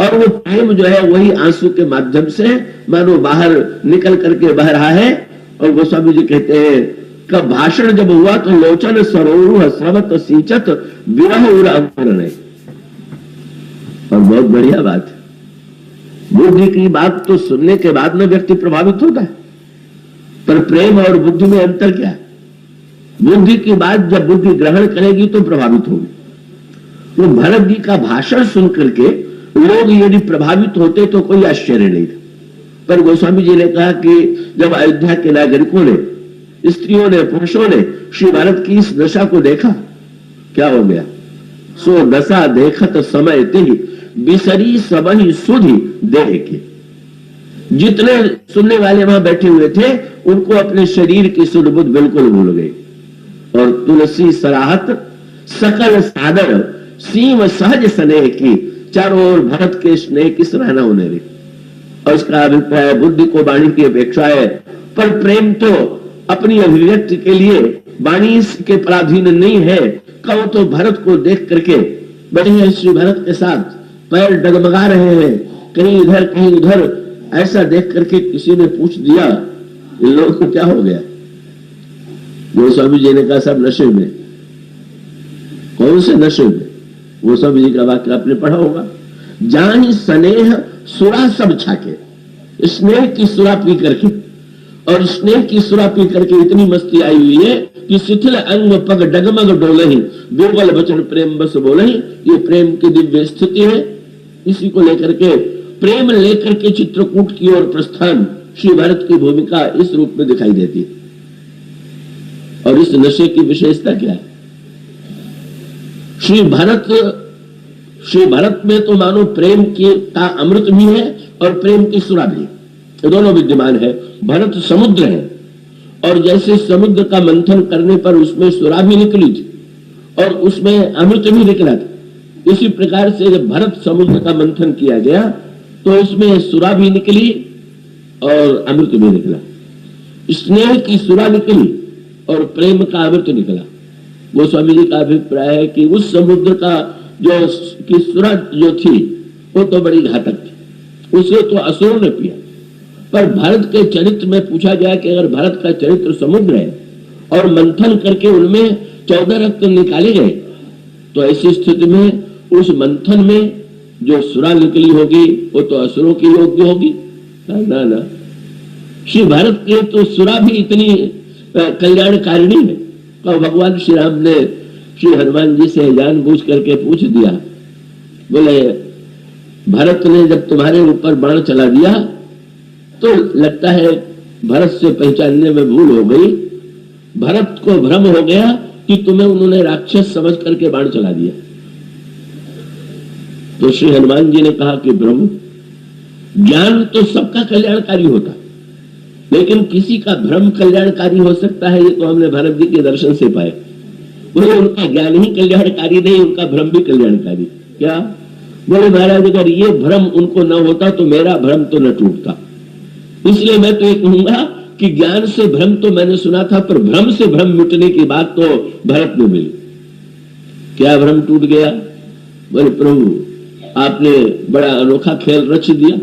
और वो प्रेम जो है वही आंसू के माध्यम से मानो बाहर निकल करके बह रहा है। और गोस्वामी जी कहते हैं का भाषण जब हुआ तो लोचन सरोरुह स्रवत सींचत विरह उर अंकुर नए। और बहुत बढ़िया बात है, बुद्धि की बात तो सुनने के बाद में व्यक्ति प्रभावित होता है, पर प्रेम और बुद्धि में अंतर क्या है? बुद्धि की बात जब बुद्धि ग्रहण करेगी तो प्रभावित होगी। तो भरत जी का भाषण सुन करके लोग यदि प्रभावित होते तो कोई आश्चर्य नहीं था, पर गोस्वामी जी ने कहा कि जब अयोध्या के नागरिकों ने, स्त्रियों ने, पुरुषों ने श्री भारत की इस दशा को देखा, क्या हो गया? सो दशा देखत समय ते बिसरी सबही सुधि देह के। जितने सुनने वाले वहां बैठे हुए थे उनको अपने शरीर की सुध बुध बिल्कुल भूल गई। और तुलसी सराहत सकल सादर सीम सहज स्नेह की, चारों ओर भरत के स्नेह की सराहना होने लगी। और इसका अभिप्राय बुद्धि को वाणी की अपेक्षा है, पर प्रेम तो अपनी अभिव्यक्ति के लिए वाणी के पराधीन नहीं है। कहो तो भरत को देख करके बैठे हैं श्री भरत के साथ, पैर डगमगा रहे हैं, कहीं इधर कहीं उधर, ऐसा देख करके किसी ने पूछ दिया इन लोगों को क्या हो गया? गोस्वामी जी ने कहा सब नशे में। कौन से नशे में? गोस्वामी जी का वाक्य आपने पढ़ा होगा, जाहि स्नेह सुरा सब छाके, स्नेह की सुरा पी करके, और स्नेह की सुरा पी करके इतनी मस्ती आई हुई है कि शिथिल अंग पग डगमग डोले ही, दुर्बल वचन प्रेम बस बोले ही। ये प्रेम की दिव्य स्थिति है। इसी को लेकर के, प्रेम लेकर के चित्रकूट की ओर प्रस्थान श्री भरत की भूमिका इस रूप में दिखाई देती है। और इस नशे की विशेषता क्या है? श्री भरत में तो मानो प्रेम का अमृत भी है और प्रेम की सुरा भी, दोनों विद्यमान है। भरत समुद्र है, और जैसे समुद्र का मंथन करने पर उसमें सुरा भी निकली थी और उसमें अमृत भी निकला था, इसी प्रकार से जब भरत समुद्र का मंथन किया गया तो उसमें सुरा भी निकली और अमृत भी निकला। स्नेह की सुरा निकली और प्रेम का अमृत निकला। गोस्वामी जी का अभिप्राय है कि उस समुद्र का की सुरा जो थी वो तो बड़ी घातक थी, उसे तो असुरों ने पिया। पर भरत के चरित्र में पूछा गया कि अगर भरत का चरित्र समुद्र है और मंथन करके उनमें 14 रत्न निकाले गए, तो ऐसी स्थिति में उस मंथन में जो सुरा निकली होगी वो तो असुरों की योग्य होगी। ना ना, श्री भरत के तो सुरा भी इतनी कल्याणकारिणी है। तो भगवान श्री राम ने श्री हनुमान जी से जानबूझ करके पूछ दिया, बोले भरत ने जब तुम्हारे ऊपर बाण चला दिया तो लगता है भरत से पहचानने में भूल हो गई, भरत को भ्रम हो गया कि तुम्हें उन्होंने राक्षस समझ करके बाण चला दिया। तो श्री हनुमान जी ने कहा कि प्रभु, ज्ञान तो सबका कल्याणकारी होता, लेकिन किसी का भ्रम कल्याणकारी हो सकता है, ये तो हमने भरत जी के दर्शन से पाए। बोले उनका ज्ञान ही कल्याणकारी नहीं, उनका भ्रम भी कल्याणकारी। क्या? बोले महाराज, अगर ये भ्रम उनको न होता तो मेरा भ्रम तो न टूटता। इसलिए मैं तो ये कहूंगा कि ज्ञान से भ्रम तो मैंने सुना था, पर भ्रम से भ्रम मिटने की बात तो भरत में मिली। क्या भ्रम टूट गया? बोले प्रभु, आपने बड़ा अनोखा खेल रच दिया।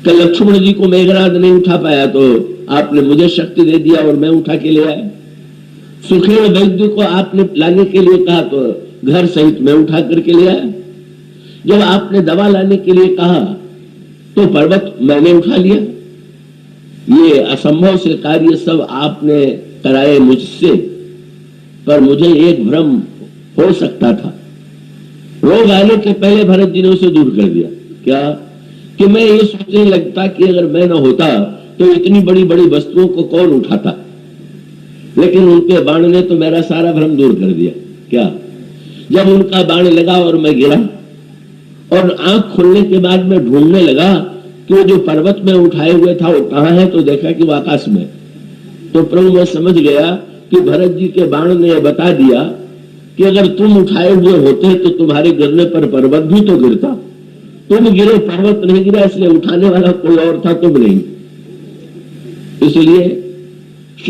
कल लक्ष्मण जी को मेघनाद नहीं उठा पाया तो आपने मुझे शक्ति दे दिया और मैं उठा के ले आया। सुखेड़ वैद्य को आपने लाने के लिए कहा तो घर सहित मैं उठा करके ले आया। जब आपने दवा लाने के लिए कहा तो पर्वत मैंने उठा लिया। ये असंभव से कार्य सब आपने कराए मुझसे, पर मुझे एक भ्रम हो सकता था। रोग आने के पहले भरत जी ने उसे दूर कर दिया। क्या? कि मैं ये सोचने लगता कि अगर मैं न होता तो इतनी बड़ी बड़ी वस्तुओं को कौन उठाता, लेकिन उनके बाण ने तो मेरा सारा भ्रम दूर कर दिया। क्या? जब उनका बाण लगा और मैं गिरा और आंख खोलने के बाद मैं ढूंढने लगा कि वो जो पर्वत में उठाए हुए था वो कहां है, तो देखा कि वो आकाश में। तो प्रभु मैं समझ गया कि भरत जी के बाण ने बता दिया कि अगर तुम उठाए हुए होते तो तुम्हारे गिरने पर पर्वत भी तो गिरता। तुम गिरे, पर्वत नहीं गिरा, इसलिए उठाने वाला कोई और था, तुम नहीं। इसलिए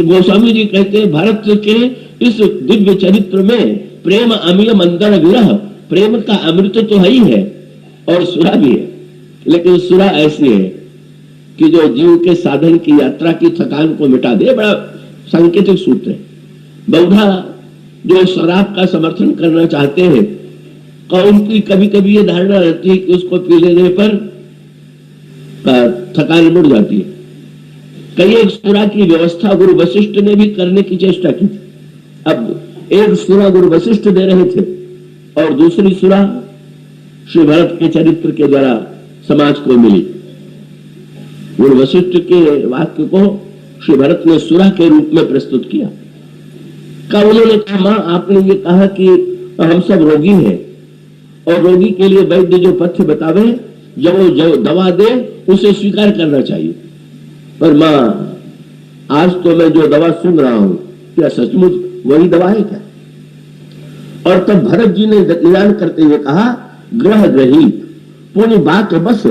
गोस्वामी जी कहते हैं भारत के इस दिव्य चरित्र में प्रेम अमीय मंदर विरह, प्रेम का अमृत तो है ही है और सुरा भी है, लेकिन सुरा ऐसी है कि जो जीव के साधन की यात्रा की थकान को मिटा दे। बड़ा सांकेतिक सूत्र है। बहुधा जो शराब का समर्थन करना चाहते हैं का उनकी कभी कभी ये धारणा रहती है कि उसको पी लेने पर थकान मुड़ जाती है। कई एक सुरा की व्यवस्था गुरु वशिष्ठ ने भी करने की चेष्टा की थी। अब एक सुरा गुरु वशिष्ठ दे रहे थे और दूसरी सुरा श्री भरत के चरित्र के द्वारा समाज को मिली। गुरु वशिष्ठ के वाक्य को श्री भरत ने सुरा के रूप में प्रस्तुत किया। उन्होंने कहा, मां आपने ये कहा कि हम सब रोगी हैं और रोगी के लिए वैद्य जो पथ्य बतावे, जब वो जो दवा दे उसे स्वीकार करना चाहिए। पर मां, आज तो मैं जो दवा सुन रहा हूं, क्या सचमुच वही दवा है क्या? और तब भरत जी ने निदान करते हुए कहा, ग्रह ग्रहित पुण्य बात बस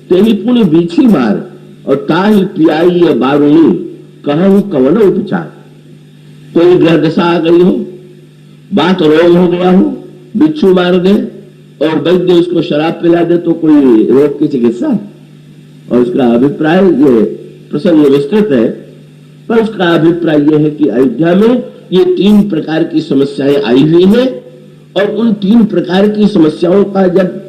तेरी पुण्य बीछी मार और ताही पियाई बारूणी कहूं कवन उपचार। कोई ग्रह दशा आ गई हो, बात रोग हो गया हो, बिच्छू मार दे और वैद्य उसको शराब पिला दे तो कोई रोग की चिकित्सा? और उसका अभिप्राय ये प्रसंग विस्तृत है, पर उसका अभिप्राय यह है कि अयोध्या में ये 3 प्रकार की समस्याएं आई हुई हैं और उन 3 प्रकार की समस्याओं का जब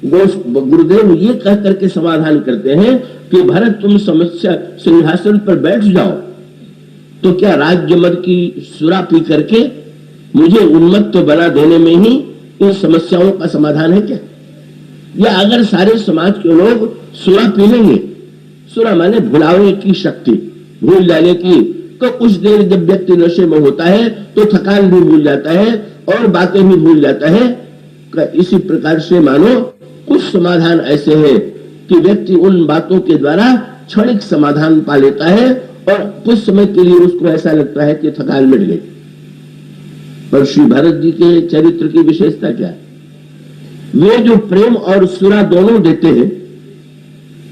गुरुदेव ये कह करके समाधान करते हैं कि भरत तुम समस्या सिंहासन पर बैठ जाओ, तो क्या राज्य मद की सुरा पी करके मुझे उन्मत्त तो बना देने में ही इन समस्याओं का समाधान है क्या? या अगर सारे समाज के लोग सुरा पी लेंगे, सुरा माने भुलावे की शक्ति, भूल जाने की, तो कुछ देर जब व्यक्ति नशे में होता है तो थकान भी भूल जाता है और बातें भी भूल जाता है। इसी प्रकार से मानो कुछ समाधान ऐसे हैं कि व्यक्ति उन बातों के द्वारा क्षणिक समाधान पा लेता है और कुछ समय के लिए उसको ऐसा लगता है कि थकान मिट गई। पर श्री भरत जी के चरित्र की विशेषता क्या है? वे जो प्रेम और सुरा दोनों देते हैं,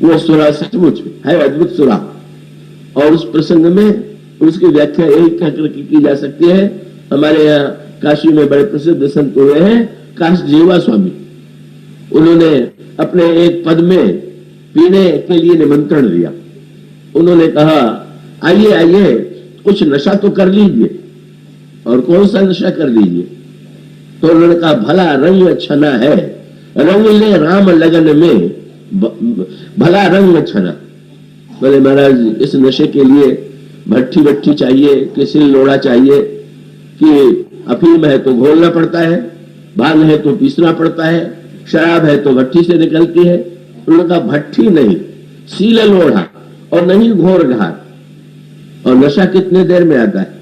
वो सुरा सचमुच है अद्भुत सुरा। और उस प्रसंग में उसकी व्याख्या यही कहकर की जा सकती है। हमारे यहाँ काशी में बड़े प्रसिद्ध संत हुए हैं काशजीवा स्वामी। उन्होंने अपने एक पद में पीने के लिए निमंत्रण दिया। उन्होंने कहा आइए आइए कुछ नशा तो कर लीजिए। और कौन सा नशा कर लीजिए? तो उन्होंने कहा भला रंग छना है, रंग ले राम लगन में भला रंग छना। बोले महाराज इस नशे के लिए भट्टी भट्टी चाहिए कि सिल लोड़ा चाहिए कि अफीम है तो घोलना पड़ता है, भांग है तो पीसना पड़ता है, शराब है तो भट्टी से निकलती है। उन्होंने कहा भट्टी नहीं, सील लोढ़ा और नहीं घोर घाट। और नशा कितने देर में आता है?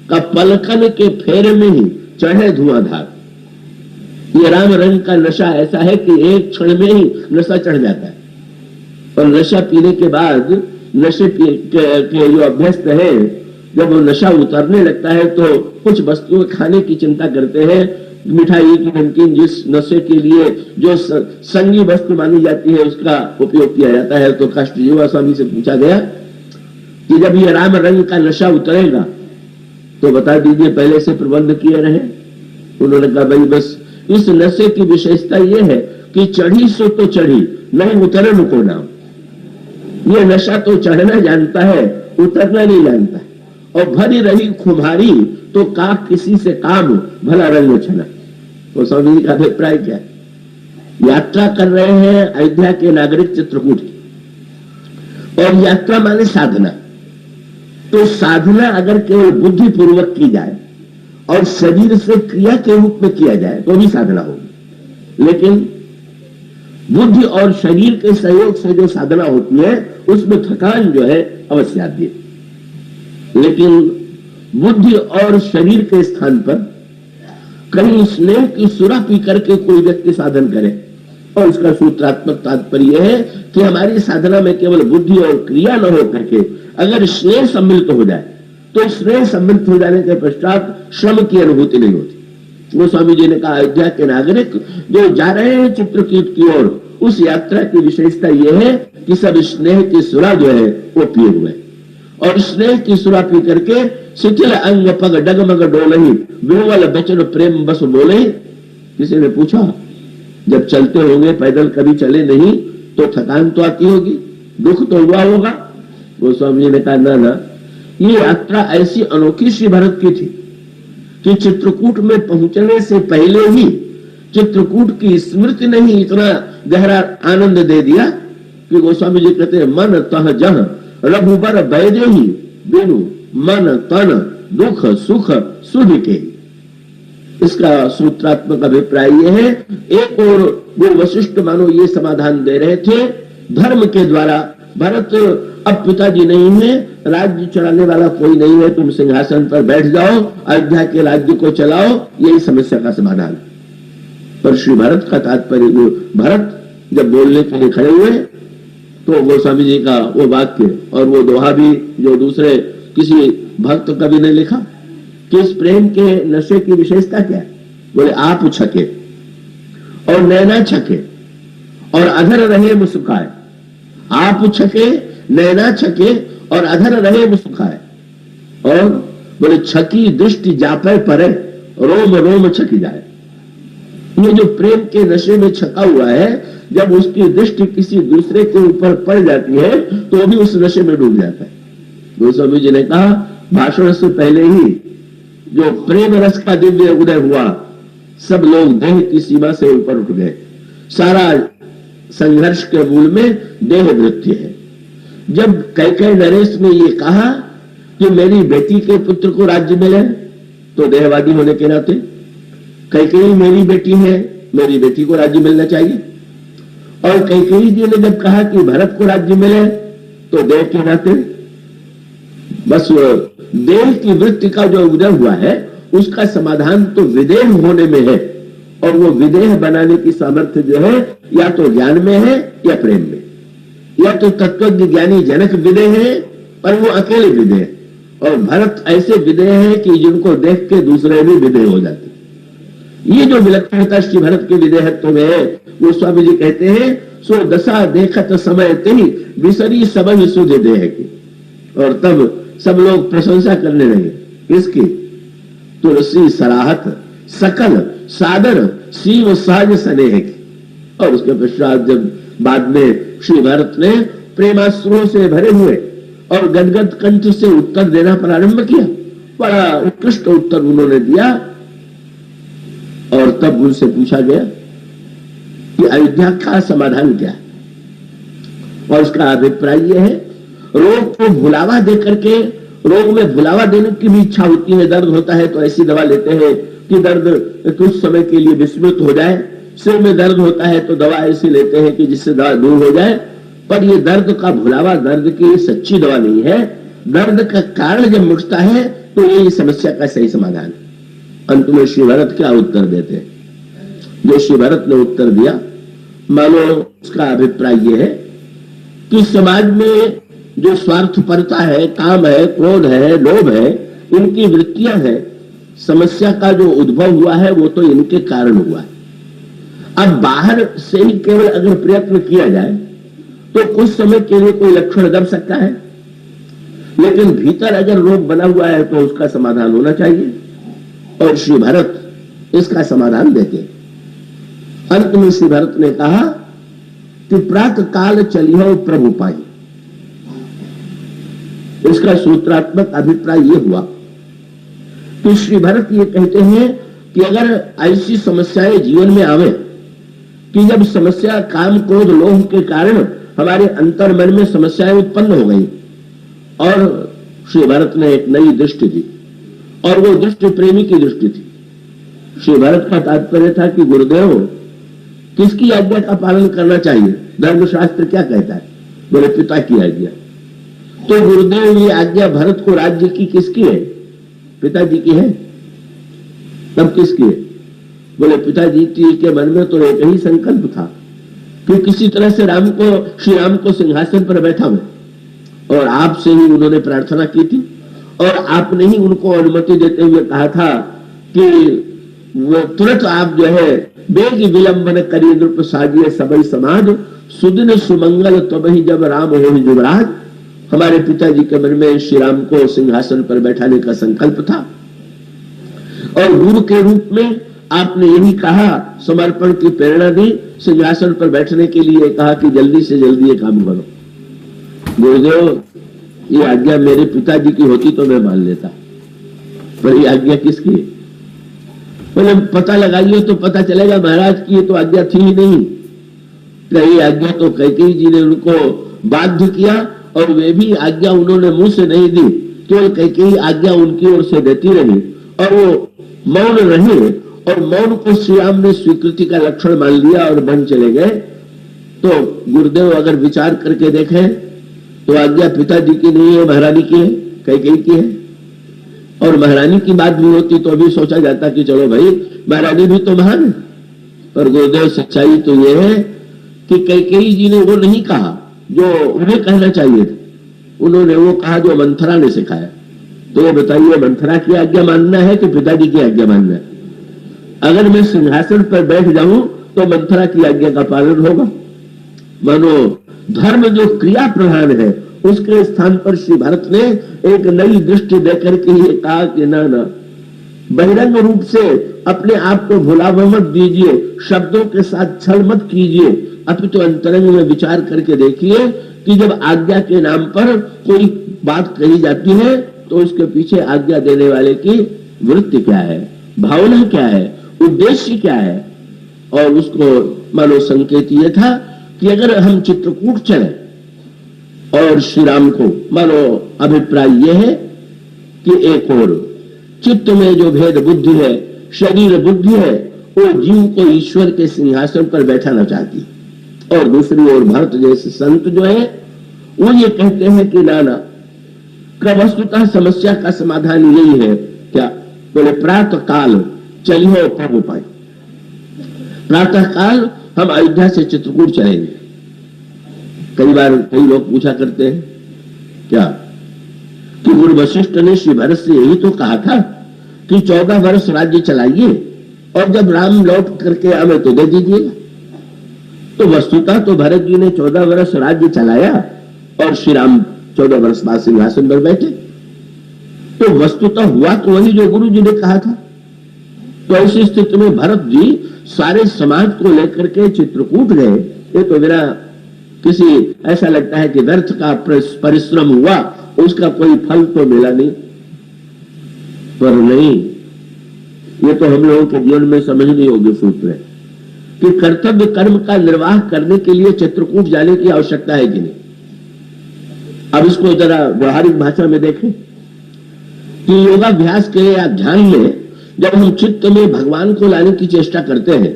का पलकन के फेर में ही चढ़े धुआंधार। ये राम रंग का नशा ऐसा है कि एक क्षण में ही नशा चढ़ जाता है। और नशा पीने के बाद नशे के जो अभ्यस्त है, जब वो नशा उतरने लगता है तो कुछ वस्तुएं खाने की चिंता करते हैं। मिठाई की नमकीन जिस नशे के लिए जो संगी वस्तु मानी जाती है उसका उपयोग किया जाता है। तो काष्ठजीवा स्वामी से पूछा गया कि जब ये राम रंग का नशा उतरेगा तो बता दीजिए पहले से प्रबंध किए रहे। उन्होंने कहा भाई बस इस नशे की विशेषता यह है कि चढ़ी सो तो चढ़ी, नहीं उतरे को नाम। ये नशा तो चढ़ना जानता है, उतरना नहीं जानता। और भरी रही खुमारी तो का किसी से काम भला रंग छना। तो स्वामी जी का अभिप्राय क्या है? यात्रा कर रहे हैं अयोध्या के नागरिक चित्रकूट की, और यात्रा माने साधना। तो साधना अगर केवल बुद्धि पूर्वक की जाए और शरीर से क्रिया के रूप में किया जाए तो भी साधना होगी। लेकिन बुद्धि और शरीर के सहयोग से जो साधना होती है उसमें थकान जो है अवश्य आती है। लेकिन बुद्धि और शरीर के स्थान पर कहीं स्नेह की सुरा पी करके कोई व्यक्ति साधन करे, और उसका सूत्रात्मक तात्पर्य है कि हमारी साधना में केवल बुद्धि और क्रिया न हो करके अगर स्नेह सम्मिलित हो जाए तो स्नेह सम्मिलित हो जाने के पश्चात श्रम की अनुभूति नहीं होती। वो स्वामी जी ने कहा अयोध्या के नागरिक जो जा रहे हैं चित्रकूट की ओर, उस यात्रा की विशेषता यह है कि सब स्नेह की सुरा जो है वो पिए हुए, और स्नेह की सुरा पी करके शिथिल अंग पग डगमग डोलही विह्वल बचन प्रेम बस बोले। किसी ने पूछा जब चलते होंगे पैदल कभी चले नहीं तो थकान तो आती होगी, दुख तो हुआ होगा? गोस्वामी जी ने कहा ना, ये यात्रा ऐसी अनोखी श्री भरत की थी कि चित्रकूट में पहुंचने से पहले ही चित्रकूट की स्मृति ने ही इतना गहरा आनंद दे दिया कि गोस्वामी जी कहते हैं मन तह जह रघुबर बैदे ही बिनु मन तन दुख सुख सुध के। इसका सूत्रात्मक अभिप्राय यह है, एक और वो वशिष्ठ मानो ये समाधान दे रहे थे धर्म के द्वारा, भरत अब पिताजी नहीं है, राज्य चलाने वाला कोई नहीं है, तुम सिंहासन पर बैठ जाओ, अयोध्या के राज्य को चलाओ, यही समस्या का समाधान। पर श्री भरत का तात्पर्य, भरत जब बोलने के लिए खड़े हुए तो गोस्वामी जी का वो वाक्य और वो दोहा भी जो दूसरे किसी भक्त कवि ने लिखा कि इस प्रेम के नशे की विशेषता क्या है? बोले आप छके और नैना छके और अधर रहे मुस्काए। आप छके, नैना छके और अधर रहे मुस्काए। और बोले छकी दृष्टि जापे परे रोम रोम छकी जाए। ये जो प्रेम के नशे में छका हुआ है, जब उसकी दृष्टि किसी दूसरे के ऊपर पड़ जाती है तो भी उस नशे में डूब जाता है। गोस्वामी जी ने कहा भाषण से पहले ही जो प्रेम रस का दिव्य उदय हुआ, सब लोग देह की सीमा से ऊपर उठ गए, सारा संघर्ष के मूल में देह वृत्ति है। जब कैकेयी नरेश ने ये कहा कि मेरी बेटी के पुत्र को राज्य मिले, तो देहवादी होने के नाते कैकेयी मेरी बेटी है, मेरी बेटी को राज्य मिलना चाहिए। और कैकेयी जी ने जब कहा कि भरत को राज्य मिले, तो देह के नाते बस देह की वृत्ति का जो उदय हुआ है उसका समाधान तो विदेह होने में है, और वो विदेह बनाने की सामर्थ्य जो है या तो ज्ञान में है या प्रेम में। या तो तत्वज्ञ ज्ञानी जनक विदेह है, पर वो अकेले विदेह है, और भरत ऐसे विदेह है कि जिनको देख के दूसरे भी विदेह हो जाते। ये जो विलक्षणता श्री भरत के विदेहत्व में है, वो स्वामी जी कहते हैं, सो दशा देखत समय तेहि विसरी सबन सुध देह की। और तब सब लोग प्रशंसा करने लगे इसकी, तुलसी सराहत सकल सादर सीव सहज स्नेह की। और उसके पश्चात जब बाद में श्री भरत ने प्रेमाश्रुओं से भरे हुए और गदगद कंठ से उत्तर देना प्रारंभ किया, बड़ा उत्कृष्ट उत्तर उन्होंने दिया। और तब उनसे पूछा गया कि अयोध्या का समाधान क्या है, और उसका अभिप्राय यह है, रोग को भुलावा दे करके, रोग में भुलावा देने की भी इच्छा होती है, दर्द होता है तो ऐसी दवा लेते हैं कि दर्द कुछ समय के लिए विस्मृत हो जाए, सिर में दर्द होता है तो दवा ऐसी लेते हैं कि जिससे दवा दूर हो जाए। पर ये दर्द का भुलावा दर्द की सच्ची दवा नहीं है, दर्द का कारण जब मिटता है तो ये समस्या का सही समाधान है। अंत में श्री भरत क्या उत्तर देते हैं? जो श्री भरत ने उत्तर दिया, मानो उसका अभिप्राय यह है कि समाज में जो स्वार्थपरता है, काम है, क्रोध है, लोभ है, इनकी वृत्तियां हैं, समस्या का जो उद्भव हुआ है वो तो इनके कारण हुआ है। अब बाहर से ही केवल अगर प्रयत्न किया जाए तो कुछ समय के लिए कोई लक्षण दब सकता है, लेकिन भीतर अगर रोग बना हुआ है तो उसका समाधान होना चाहिए, और श्री भरत इसका समाधान देते। अंत में श्री भरत ने कहा कि प्रातः काल चलियो प्रभु पाई। इसका सूत्रात्मक अभिप्राय यह हुआ कि श्री भरत ये कहते हैं कि अगर ऐसी समस्याएं जीवन में आवे कि जब समस्या काम क्रोध लोभ के कारण हमारे अंतर मन में समस्याएं उत्पन्न हो गई, और श्री भरत ने एक नई दृष्टि दी, और वो दृष्टि प्रेमी की दृष्टि थी। श्री भरत का तात्पर्य था कि गुरुदेव, किसकी आज्ञा का पालन करना चाहिए? धर्मशास्त्र क्या कहता है? बोले पिता की आज्ञा। तो गुरुदेव, ये आज्ञा भरत को राज्य की किसकी है? पिताजी की है। तब किसकी है? बोले पिताजी के मन में तो एक ही संकल्प था कि किसी तरह से श्री राम को सिंहासन पर बैठा हुए, और आपसे ही उन्होंने प्रार्थना की थी, और आपने ही उनको अनुमति देते हुए कहा था कि वो तुरंत आप जो है बेग विलंबन करी नृप साजिए सबई समाज सुदिन सुमंगल तबहि जब राम हो युवराज। हमारे पिताजी के मन में श्री राम को सिंहासन पर बैठाने का संकल्प था, और गुरु के रूप में आपने यही कहा, समर्पण की प्रेरणा दी, सिंहासन पर बैठने के लिए कहा कि जल्दी से जल्दी ये काम करो। गुरुदेव, ये आज्ञा मेरे पिताजी की होती तो मैं मान लेता, पर ये आज्ञा किसकी है? बोले पता लगाइए तो पता चलेगा महाराज की ये तो आज्ञा थी ही नहीं। कई आज्ञा तो कैकेयी जी ने उनको बाध्य किया, और वे भी आज्ञा उन्होंने मुंह से नहीं दी, केवल कैकेयी आज्ञा उनकी ओर से देती रही, और वो मौन रहे, और मौन को श्री राम ने स्वीकृति का लक्षण मान लिया और बन चले गए। तो गुरुदेव अगर विचार करके देखें तो आज्ञा पिताजी की नहीं है, महारानी की है, कैकेयी की है। और महारानी की बात भी होती तो अभी सोचा जाता कि चलो भाई महारानी भी तो महान है, पर गुरुदेव सच्चाई तो यह है कि कैकेयी जी ने वो नहीं कहा जो उन्हें कहना चाहिए था, उन्होंने वो कहा जो मंथरा ने सिखाया। तो ये बताइए, मंथरा की आज्ञा मानना है कि पिताजी की आज्ञा मानना है? अगर मैं सिंहासन पर बैठ जाऊं तो मंथरा की आज्ञा का पालन होगा। मानो धर्म जो क्रिया प्रधान है उसके स्थान पर श्री भरत ने एक नई दृष्टि देकर के ये कहा कि ना ना, बहिरंग रूप से अपने आप को भुलावा मत दीजिए, शब्दों के साथ छल मत कीजिए, अपितु अंतरंग में विचार करके देखिए कि जब आज्ञा के नाम पर कोई बात कही जाती है तो उसके पीछे आज्ञा देने वाले की वृत्ति क्या है, भावना क्या है, उद्देश्य क्या है। और उसको मानो संकेत ये था कि अगर हम चित्रकूट चले और श्री राम को, मानो अभिप्राय यह है कि एक और चित्त में जो भेद बुद्धि है, शरीर बुद्धि है, वो जीव को ईश्वर के सिंहासन पर बैठाना चाहती, और दूसरी ओर भरत जैसे संत जो है वो ये कहते हैं कि नाना का वस्तुतः समस्या का समाधान यही है। क्या बोले? प्रातः काल चलिए प्रभु पाए। प्रातः काल हम अयोध्या से चित्रकूट चलेंगे। कई बार कई लोग पूछा करते हैं क्या कि गुरु वशिष्ठ ने श्री भरत से यही तो कहा था कि 14 वर्ष राज्य चलाइए और जब राम लौट करके आवे तो दे दीजिएगा। तो वस्तुतः तो भरत जी ने 14 वर्ष राज्य चलाया और श्री राम 14 वर्ष बाद सिंहासन पर बैठे। तो वस्तुतः हुआ तो वही जो गुरु जी ने कहा था। तो ऐसी स्थिति में भरत जी सारे समाज को लेकर के चित्रकूट गए। ये तो मेरा किसी ऐसा लगता है कि व्यर्थ का परिश्रम हुआ, उसका कोई फल तो मिला नहीं। पर नहीं, ये तो हम लोगों के जीवन में समझनी होगी सूत्र कि कर्तव्य कर्म का निर्वाह करने के लिए चित्रकूट जाने की आवश्यकता है कि नहीं। अब इसको जरा व्यवहारिक भाषा में देखें कि योगाभ्यास के या ध्यान में जब हम चित्त में भगवान को लाने की चेष्टा करते हैं,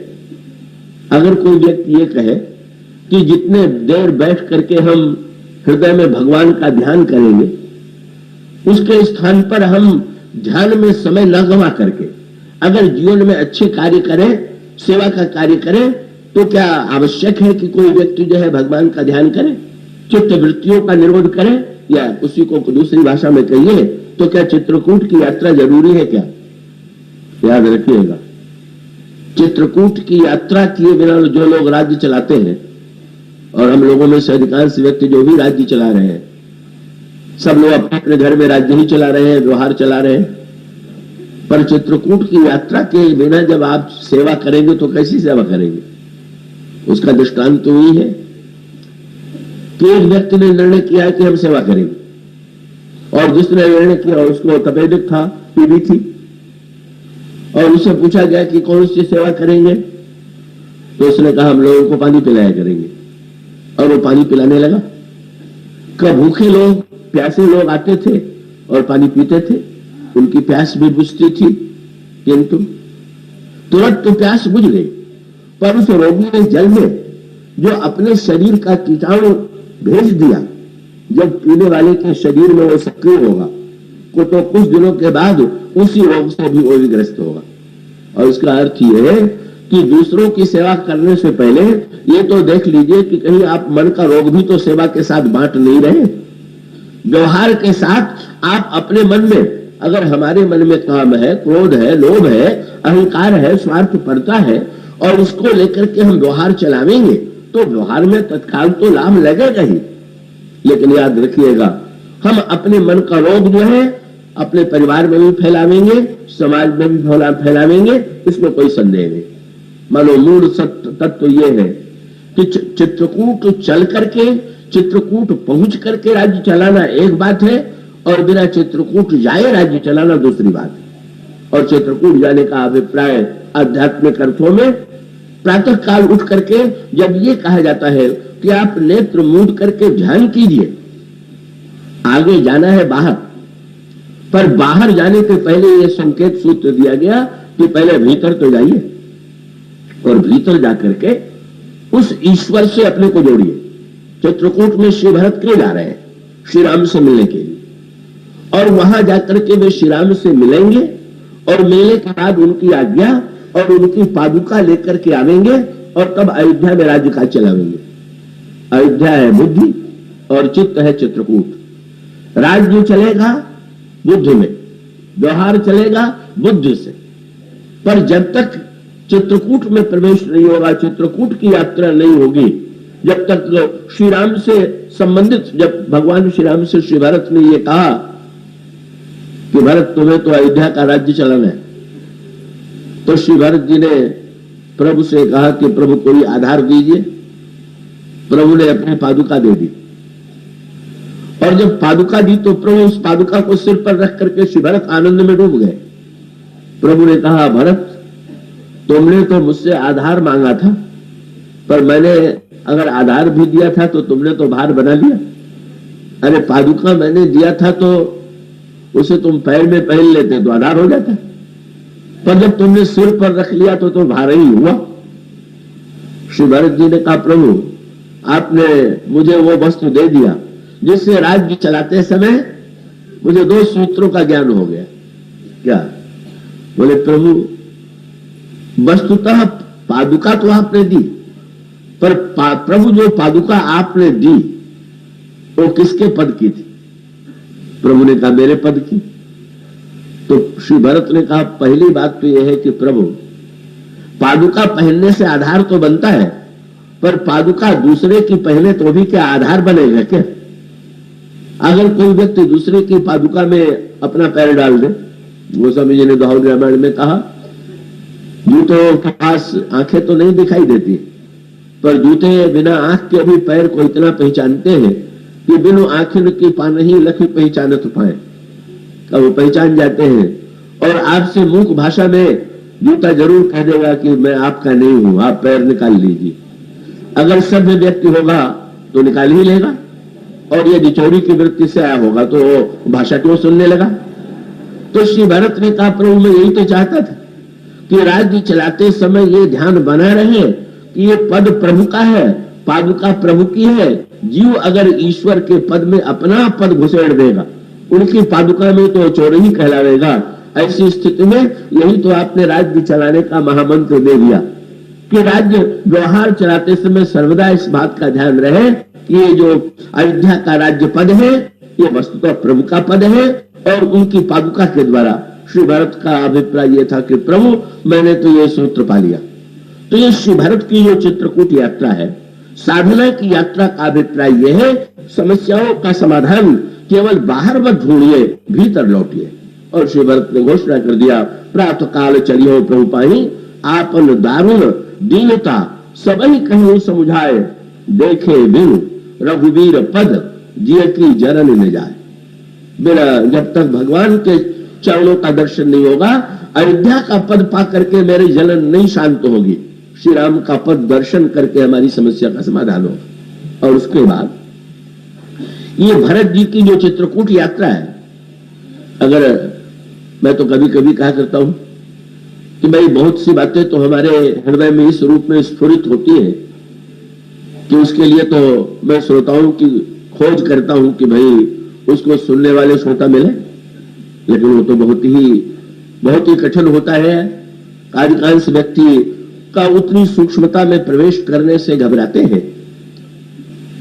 अगर कोई व्यक्ति ये कहे कि जितने देर बैठ करके हम हृदय में भगवान का ध्यान करेंगे, उसके स्थान पर हम ध्यान में समय न गंवा करके अगर जीवन में अच्छे कार्य करें, सेवा का कार्य करें, तो क्या आवश्यक है कि कोई व्यक्ति जो है भगवान का ध्यान करे, चित्त वृत्तियों का निरोध करे? या उसी को दूसरी भाषा में कहिए तो क्या चित्रकूट की यात्रा जरूरी है? क्या याद रखिएगा, चित्रकूट की यात्रा किए बिना जो लोग राज्य चलाते हैं, और हम लोगों में से अधिकांश व्यक्ति जो भी राज्य चला रहे हैं, सब लोग अपने घर में राज्य ही चला रहे हैं, व्यवहार चला रहे हैं। पर चित्रकूट की यात्रा के बिना जब आप सेवा करेंगे तो कैसी सेवा करेंगे? उसका दृष्टांत तो यही है कि एक व्यक्ति ने निर्णय किया कि हम सेवा करेंगे, और जिसने निर्णय किया उसको तपेदिक था, पीढ़ी थी, और उससे पूछा गया कि कौन सी सेवा करेंगे, तो उसने कहा हम लोगों को पानी पिलाया करेंगे, और वो पानी पिलाने लगा। कब भूखे लोग, प्यासे लोग आते थे और पानी पीते थे, उनकी प्यास भी बुझती थी, किंतु तुरंत तो प्यास बुझ गई। पर उस रोगी ने जल में जो अपने शरीर का कीटाणु भेज दिया, जब पीने वाले के शरीर में वो सक्रिय होगा तो कुछ दिनों के बाद उसी रोग से भी वो ग्रस्त होगा। और इसका अर्थ यह है कि दूसरों की सेवा करने से पहले ये तो देख लीजिए कि कहीं आप मन का रोग भी तो सेवा के साथ बांट नहीं रहे। व्यवहार के साथ आप अपने मन में, अगर हमारे मन में काम है, क्रोध है, लोभ है, अहंकार है, स्वार्थपरता है, और उसको लेकर के हम व्यवहार चलावेंगे तो व्यवहार में तत्काल तो लाभ लगेगा ही, लेकिन याद रखिएगा हम अपने मन का रोग जो है अपने परिवार में भी फैलावेंगे, समाज में भी फैलावेंगे, इसमें कोई संदेह नहीं। मानो मूल तत्व यह है कि चित्रकूट चल करके, चित्रकूट पहुंच करके राज्य चलाना एक बात है, और बिना चित्रकूट जाए राज्य चलाना दूसरी बात है। और चित्रकूट जाने का अभिप्राय आध्यात्मिक अर्थों में प्रातः काल उठ करके जब ये कहा जाता है कि आप नेत्र मूंद करके ध्यान कीजिए, आगे जाना है बाहर, पर बाहर जाने के पहले यह संकेत सूत्र दिया गया कि पहले भीतर तो जाइए, और भीतर जाकर के उस ईश्वर से अपने को जोड़िए। चित्रकूट में श्री भरत क्यों जा रहे हैं? श्री राम से मिलने के लिए, और वहां जाकर के वे श्री राम से मिलेंगे, और मिलने के बाद उनकी आज्ञा और उनकी पादुका लेकर के आवेंगे, और तब अयोध्या में राज्य काज चलावेंगे। अयोध्या है बुद्धि और चित्त है चित्रकूट। राज्य चलेगा बुद्धि में, व्यवहार चलेगा बुद्धि से, पर जब तक चित्रकूट में प्रवेश नहीं होगा, चित्रकूट की यात्रा नहीं होगी, जब तक श्री राम से संबंधित, जब भगवान श्री राम से श्री भरत ने यह कहा कि भरत तुम्हें तो अयोध्या का राज्य चलाना है, तो श्री भरत जी ने प्रभु से कहा कि प्रभु कोई आधार दीजिए। प्रभु ने अपनी पादुका दे दी, और जब पादुका दी तो प्रभु उस पादुका को सिर पर रख करके श्री भरत आनंद में डूब गए। प्रभु ने कहा भरत तुमने तो मुझसे आधार मांगा था, पर मैंने अगर आधार भी दिया था तो तुमने तो भार बना लिया। अरे पादुका मैंने दिया था तो उसे तुम पैर में पहन लेते तो आधार हो जाता, पर जब तुमने सिर पर रख लिया तो भार ही हुआ। श्री भरत जी ने कहा, प्रभु आपने मुझे वो वस्तु दे दिया जिससे राज्य चलाते समय मुझे 2 सूत्रों का ज्ञान हो गया। क्या? बोले प्रभु वस्तुतः पादुका तो आपने दी, पर प्रभु जो पादुका आपने दी वो किसके पद की थी? प्रभु ने कहा मेरे पद की। तो श्री भरत ने कहा पहली बात तो यह है कि प्रभु पादुका पहनने से आधार तो बनता है, पर पादुका दूसरे की पहने तो भी क्या आधार बनेगा क्या? अगर कोई व्यक्ति दूसरे की पादुका में अपना पैर डाल दे, गोस्वामी जी ने दोहाई रामायण में कहा जूतों के पास आंखें तो नहीं दिखाई देती, पर जूते बिना आंख के भी पैर को इतना पहचानते हैं कि बिनु आंखिन की पान ही लखी पहचानत पाए, वो पहचान जाते हैं। और आपसे मूक भाषा में जूता जरूर कह देगा कि मैं आपका नहीं हूं, आप पैर निकाल लीजिए। अगर सभ्य व्यक्ति होगा तो निकाल ही लेगा, और यदि चोरी की वृत्ति से आया होगा तो भाषा क्यों सुनने लगा? तो श्री भरत ने कहा प्रभु मैं यही तो चाहता था कि राज्य चलाते समय ये ध्यान बना रहे कि ये पद प्रभु का है, पादुका प्रभु की है। जीव अगर ईश्वर के पद में अपना पद घुसेड़ देगा, उनकी पादुका में तो चोर ही कहलाएगा। ऐसी स्थिति में यही तो आपने राज्य चलाने का महामंत्र दे दिया कि राज्य व्यवहार चलाते समय सर्वदा इस बात का ध्यान रहे कि ये जो अयोध्या का राज्य पद है ये वस्तुतः प्रभु का पद है, और उनकी पादुका के द्वारा श्री भरत का अभिप्राय यह था कि प्रभु मैंने तो ये सूत्र पा लिया। तो ये श्री भरत की जो चित्रकूट यात्रा है, साधना की यात्रा का अभिप्राय यह है समस्याओं का समाधान केवल बाहर मत ढूंढिए, भीतर लौटिए। और श्री भरत ने घोषणा कर दिया प्रातः काल चलियो प्रभु पाही, आपन दारुण दीनता सबही कहूं समुझाए, देखे बिनु रघुवीर पद जिय की जरन न जाए। बिना जब तक भगवान के चरणों का दर्शन नहीं होगा, अयोध्या का पद पा करके मेरी जलन नहीं शांत होगी। श्री राम का पद दर्शन करके हमारी समस्या का समाधान होगा। और उसके बाद ये भरत जी की जो चित्रकूट यात्रा है, अगर मैं तो कभी कभी कहा करता हूं कि भाई बहुत सी बातें तो हमारे हृदय में इस रूप में स्फुरित होती है कि उसके लिए तो मैं श्रोताओं की खोज करता हूं कि भाई उसको सुनने वाले श्रोता मिले, लेकिन वो तो बहुत ही कठिन होता है। अधिकांश व्यक्ति का उतनी सूक्ष्मता में प्रवेश करने से घबराते हैं।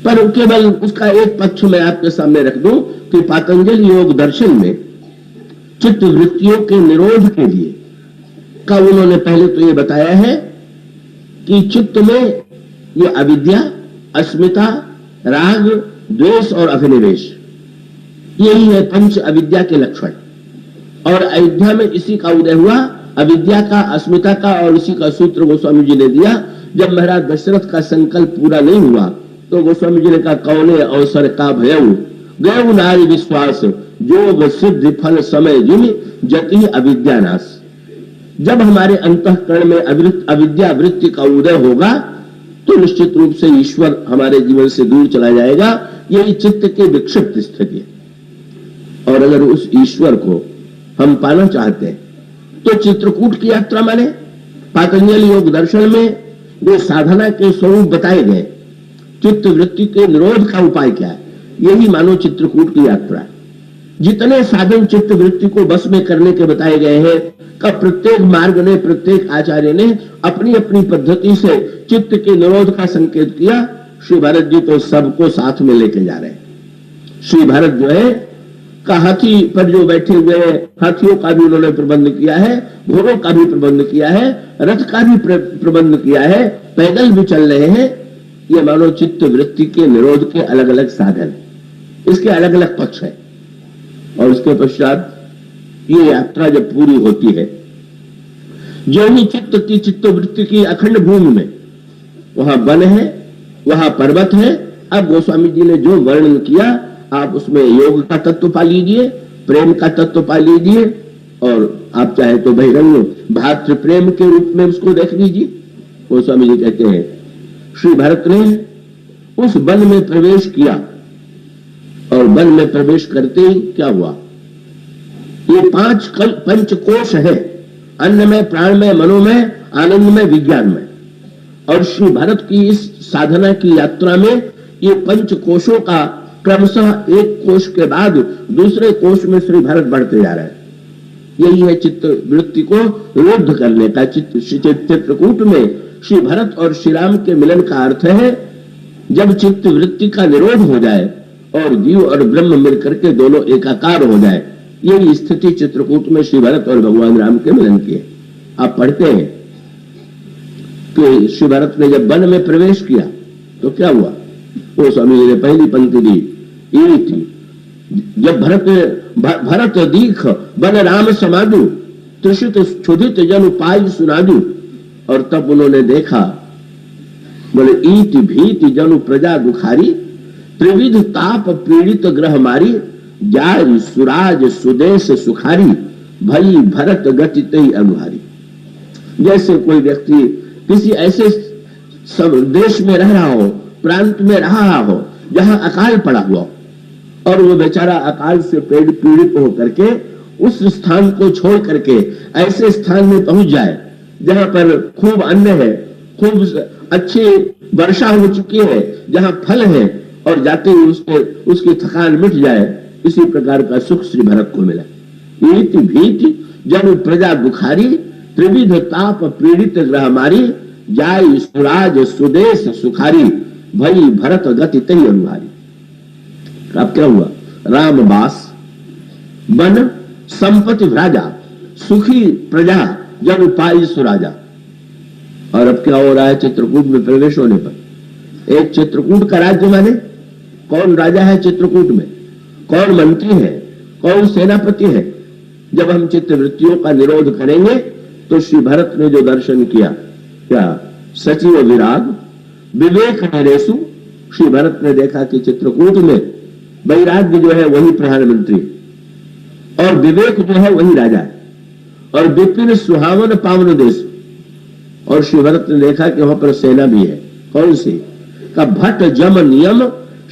पर केवल उसका एक पक्ष मैं आपके सामने रख दूं कि पातंजलि योग दर्शन में चित्त वृत्तियों के निरोध के लिए का उन्होंने पहले तो ये बताया है कि चित्त में ये अविद्या, अस्मिता, राग, द्वेष और अभिनिवेश, यही है पंच अविद्या के लक्षण। और अयोध्या में इसी का उदय हुआ, अविद्या का, अस्मिता का, और इसी का सूत्र गोस्वामी जी ने दिया। जब महाराज दशरथ का संकल्प पूरा नहीं हुआ तो गोस्वामी जी ने कहा कौने अवसर का भयऊ गयऊ नारी विश्वास, जोग सिद्धि फल समय जिन जति अविद्या नाश। जब हमारे अंतःकरण में अविद्या वृत्ति का उदय होगा तो निश्चित रूप से ईश्वर हमारे जीवन से दूर चला जाएगा। यही चित्त की विक्षिप्त स्थिति है। और अगर उस ईश्वर को हम पाना चाहते हैं तो चित्रकूट की यात्रा माने, पातंजलि योग दर्शन में जो साधना के स्वरूप बताए गए, चित्त वृत्ति के निरोध का उपाय क्या है, यही मानो चित्रकूट की यात्रा है। जितने साधन चित्त वृत्ति को बस में करने के बताए गए हैं, का प्रत्येक मार्ग ने, प्रत्येक आचार्य ने अपनी अपनी पद्धति से चित्त के निरोध का संकेत किया। श्री भरत जी तो सबको साथ में लेके जा रहे हैं। श्री भरत जो है का हाथी पर जो बैठे हुए हैं, हाथियों का भी उन्होंने प्रबंध किया है, घोड़ों का भी प्रबंध किया है, रथ का भी प्रबंध किया है, पैदल भी चल रहे हैं। ये मानो चित्त वृत्ति के निरोध के अलग अलग साधन, इसके अलग अलग पक्ष है। और उसके पश्चात ये यात्रा जब पूरी होती है, जो ही चित्त की चित्त वृत्ति की अखंड भूमि में, वहां वन है, वहां पर्वत है। अब गोस्वामी जी ने जो वर्णन किया, आप उसमें योग का तत्व पा लीजिए, प्रेम का तत्व पा लीजिए, और आप चाहे तो बहिरंग भातृ प्रेम के रूप में उसको देख लीजिए। गोस्वामी जी कहते हैं श्री भरत ने उस वन में प्रवेश किया और वन में प्रवेश करते ही क्या हुआ, ये 5 पंचकोश है, अन्नमय, प्राणमय, मनोमय, आनंदमय, विज्ञानमय। और श्री भरत की इस साधना की यात्रा में ये पंचकोशों का क्रमशः एक कोश के बाद दूसरे कोश में श्री भरत बढ़ते जा रहे हैं। यही है चित्त वृत्ति को रुद्ध करने का। चित्रकूट में श्री भरत और श्री राम के मिलन का अर्थ है जब चित्त वृत्ति का निरोध हो जाए और जीव और ब्रह्म मिलकर के दोनों एकाकार हो जाए। यही स्थिति चित्रकूट में श्री भरत और भगवान राम के मिलन की है। आप पढ़ते हैं कि श्री भरत ने जब वन में प्रवेश किया तो क्या हुआ, वो स्वामी जी ने पहली पंक्ति दी, ये थी, जब भरत दीख बन राम समादु, त्रिषित क्षुधित जन पाई सुनादु। और तब उन्होंने देखा, बोले ईति भीति जनु प्रजा दुखारी, त्रिविध ताप पीड़ित ग्रह मारी, जाय सुराज सुदेश सुखारी, भई भरत गति तई अनुहारी। जैसे कोई व्यक्ति किसी ऐसे देश में रह रहा हो, प्रांत में रहा हो जहां अकाल पड़ा हुआ और वो बेचारा अकाल से पीड़ित होकर के उस स्थान को छोड़ करके ऐसे स्थान में पहुंच जाए जहां पर खूब अन्न है, खूब अच्छी वर्षा हो चुकी है, जहां फल है, और जाते ही उसकी थकान मिट जाए। इसी प्रकार का सुख श्री भरत को मिला। ईति भीति जन प्रजा दुखारी, त्रिविध ताप पीड़ित ग्रह मारी, जाय सुराज सुदेश सुखारी, भई भरत गति तई अनुहारी। अब क्या हुआ, राम वास, वन, संपत्ति भ्राजा, सुखी प्रजा, जन पाई सुराजा। और अब क्या हो रहा है, चित्रकूट में प्रवेश होने पर एक चित्रकूट का राज्य माने कौन राजा है चित्रकूट में, कौन मंत्री है, कौन सेनापति है। जब हम चित्तवृत्तियों का निरोध करेंगे तो श्री भरत ने जो दर्शन किया, क्या सचिव विराग विवेक नरेशु। श्री भरत ने देखा कि चित्रकूट में वैराग्य जो है वही प्रधानमंत्री और विवेक जो है वही राजा है, और विपिन सुहावन पावन देश। और श्री भरत ने देखा कि वहां पर सेना भी है, कौन सी, का भट्ट जम नियम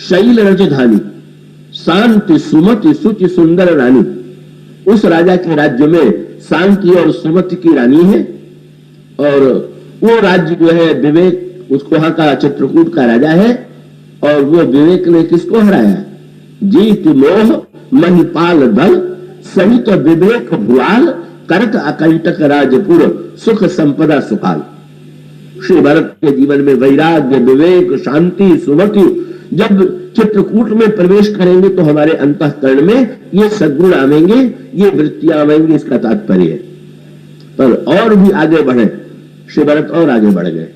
शैल रजधानी, शांति सुमति सुचि सुंदर रानी। उस राजा के राज्य में शांति और सुमति की रानी है, और वो राज्य जो है विवेक, उसको वहां का चित्रकूट का राजा है। और वो विवेक ने किसको हराया, जीत मोह महिपाल दल, सहित विवेक भुआल, करत अकंटक राजपुर, सुख संपदा सुखाल। श्री भरत के जीवन में वैराग्य, विवेक, शांति, सुमति जब चित्रकूट में प्रवेश करेंगे तो हमारे अंतःकरण में ये सद्गुण आवेंगे, ये वृत्तियां आवेंगी, इसका तात्पर्य है। पर और भी आगे बढ़े, श्री भरत और आगे बढ़ गए।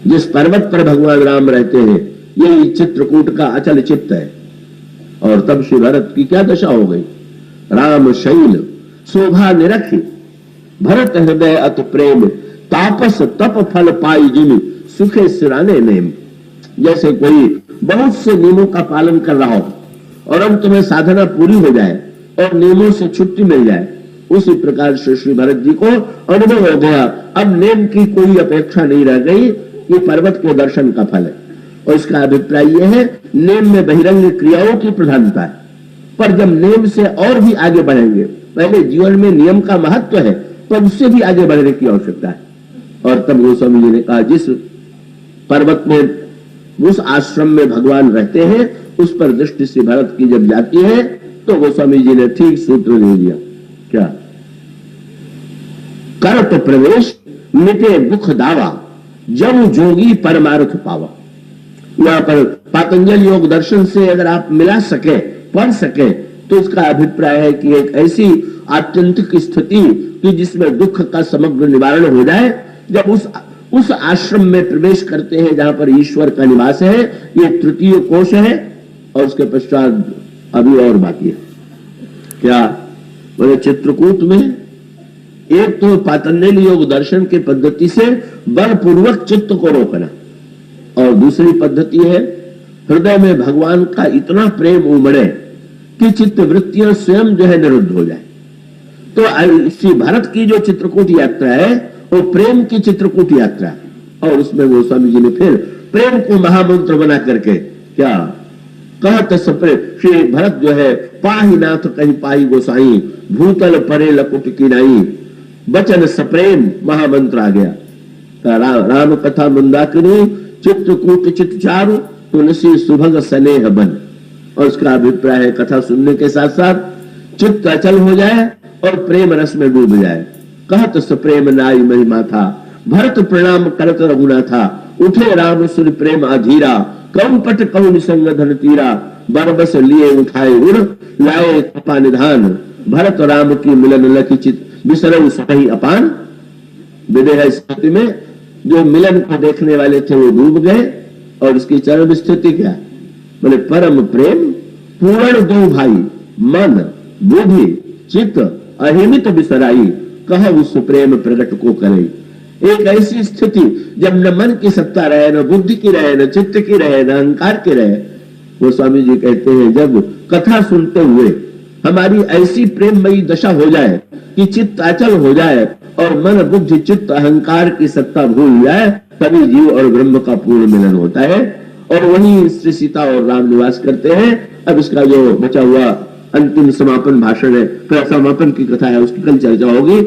जिस पर्वत पर भगवान राम रहते हैं यही चित्रकूट का अचल चित्त है। और तब श्री भरत की क्या दशा हो गई, राम शैल शोभा निरखी, भरत हृदय अति प्रेम, तापस तप फल पाई जिमी, सुखे सिराने नेम। जैसे कोई बहुत से नियमों का पालन कर रहा हो और अंत में साधना पूरी हो जाए और नियमों से छुट्टी मिल जाए, उसी प्रकार से श्री भरत जी को अनुभव हो गया। अब नेम की कोई अपेक्षा नहीं रह गई, ये पर्वत के दर्शन का फल है। और इसका अभिप्राय यह है, नेम में बहिरंग क्रियाओं की प्रधानता है, पर जब नेम से और भी आगे बढ़ेंगे, पहले जीवन में नियम का महत्व है पर उससे भी आगे बढ़ने की आवश्यकता है। और तब गोस्वामी जी ने कहा, जिस पर्वत में, उस आश्रम में भगवान रहते हैं, उस पर दृष्टि श्री भरत की जब जाती है तो गोस्वामी जी ने ठीक सूत्र दे दिया, क्या, करत प्रवेश मिटे दुख दावा, जब जोगी परमार्थ पावा। यहाँ पर पातंजल योग दर्शन से अगर आप मिला सके, पढ़ सके, तो इसका अभिप्राय है कि एक ऐसी आत्यंतिक स्थिति कि जिसमें दुख का समग्र निवारण हो जाए, जब उस आश्रम में प्रवेश करते हैं जहां पर ईश्वर का निवास है। ये तृतीय कोश है और उसके पश्चात अभी और बाकी है। क्या बोले, चित्रकूट में एक तो पातंजल योग दर्शन की पद्धति से बलपूर्वक चित्त को रोकना, और दूसरी पद्धति है हृदय में भगवान का इतना प्रेम उमड़े कि चित्त वृत्तियां स्वयं जो है निरुद्ध हो जाए। तो श्री भरत की जो चित्रकूट यात्रा है वो प्रेम की चित्रकूट यात्रा है। और उसमें गोस्वामी जी ने फिर प्रेम को महामंत्र बना करके। क्या कहत सप्रेम, श्री भरत जो है पाही नाथ कहीं पाई गोसाई, भूतल परे लकुट की नाई, बचन सप्रेम महामंत्र आ गया। राम कथा मंदाकिनी, चित्रकूट चित चारु, तुलसी सुभग स्नेह बन। और उसका अभिप्राय है कथा सुनने के साथ साथ चित्त अचल हो जाए और प्रेम रस में डूब जाए। कहत सप्रेम नाई महिमा था, भरत प्रणाम करत रघुना था, उठे राम सुर प्रेम अधीरा, कौन पट कौन संग धन तीरा, बरबस लिए उठाए उड़, लाए कृपा निधान, भरत राम की मिलन लखी चित, बिसरऊ सही अपान। विदेह स्थिति में जो मिलन को देखने वाले थे वो डूब गए। और इसकी चरम स्थिति क्या है? बोले परम प्रेम पूर्ण दो भाई, मन बुद्धि चित्त अहिमित बिसराई, कह उस प्रेम प्रकट को करे। एक ऐसी स्थिति जब न मन की सत्ता रहे, न बुद्धि की रहे, न चित्त की रहे, न अहंकार की रहे। वो स्वामी जी कहते हैं जब कथा सुनते हुए हमारी ऐसी प्रेममयी दशा हो जाए कि चित्त अचल हो जाए और मन बुद्धि चित्त अहंकार की सत्ता भूल जाए, तभी जीव और ब्रह्म का पूर्ण मिलन होता है। और वही श्री सीता और राम निवास करते हैं। अब इसका जो बचा हुआ अंतिम समापन भाषण है, फिर समापन की कथा है, उसकी कल चर्चा होगी।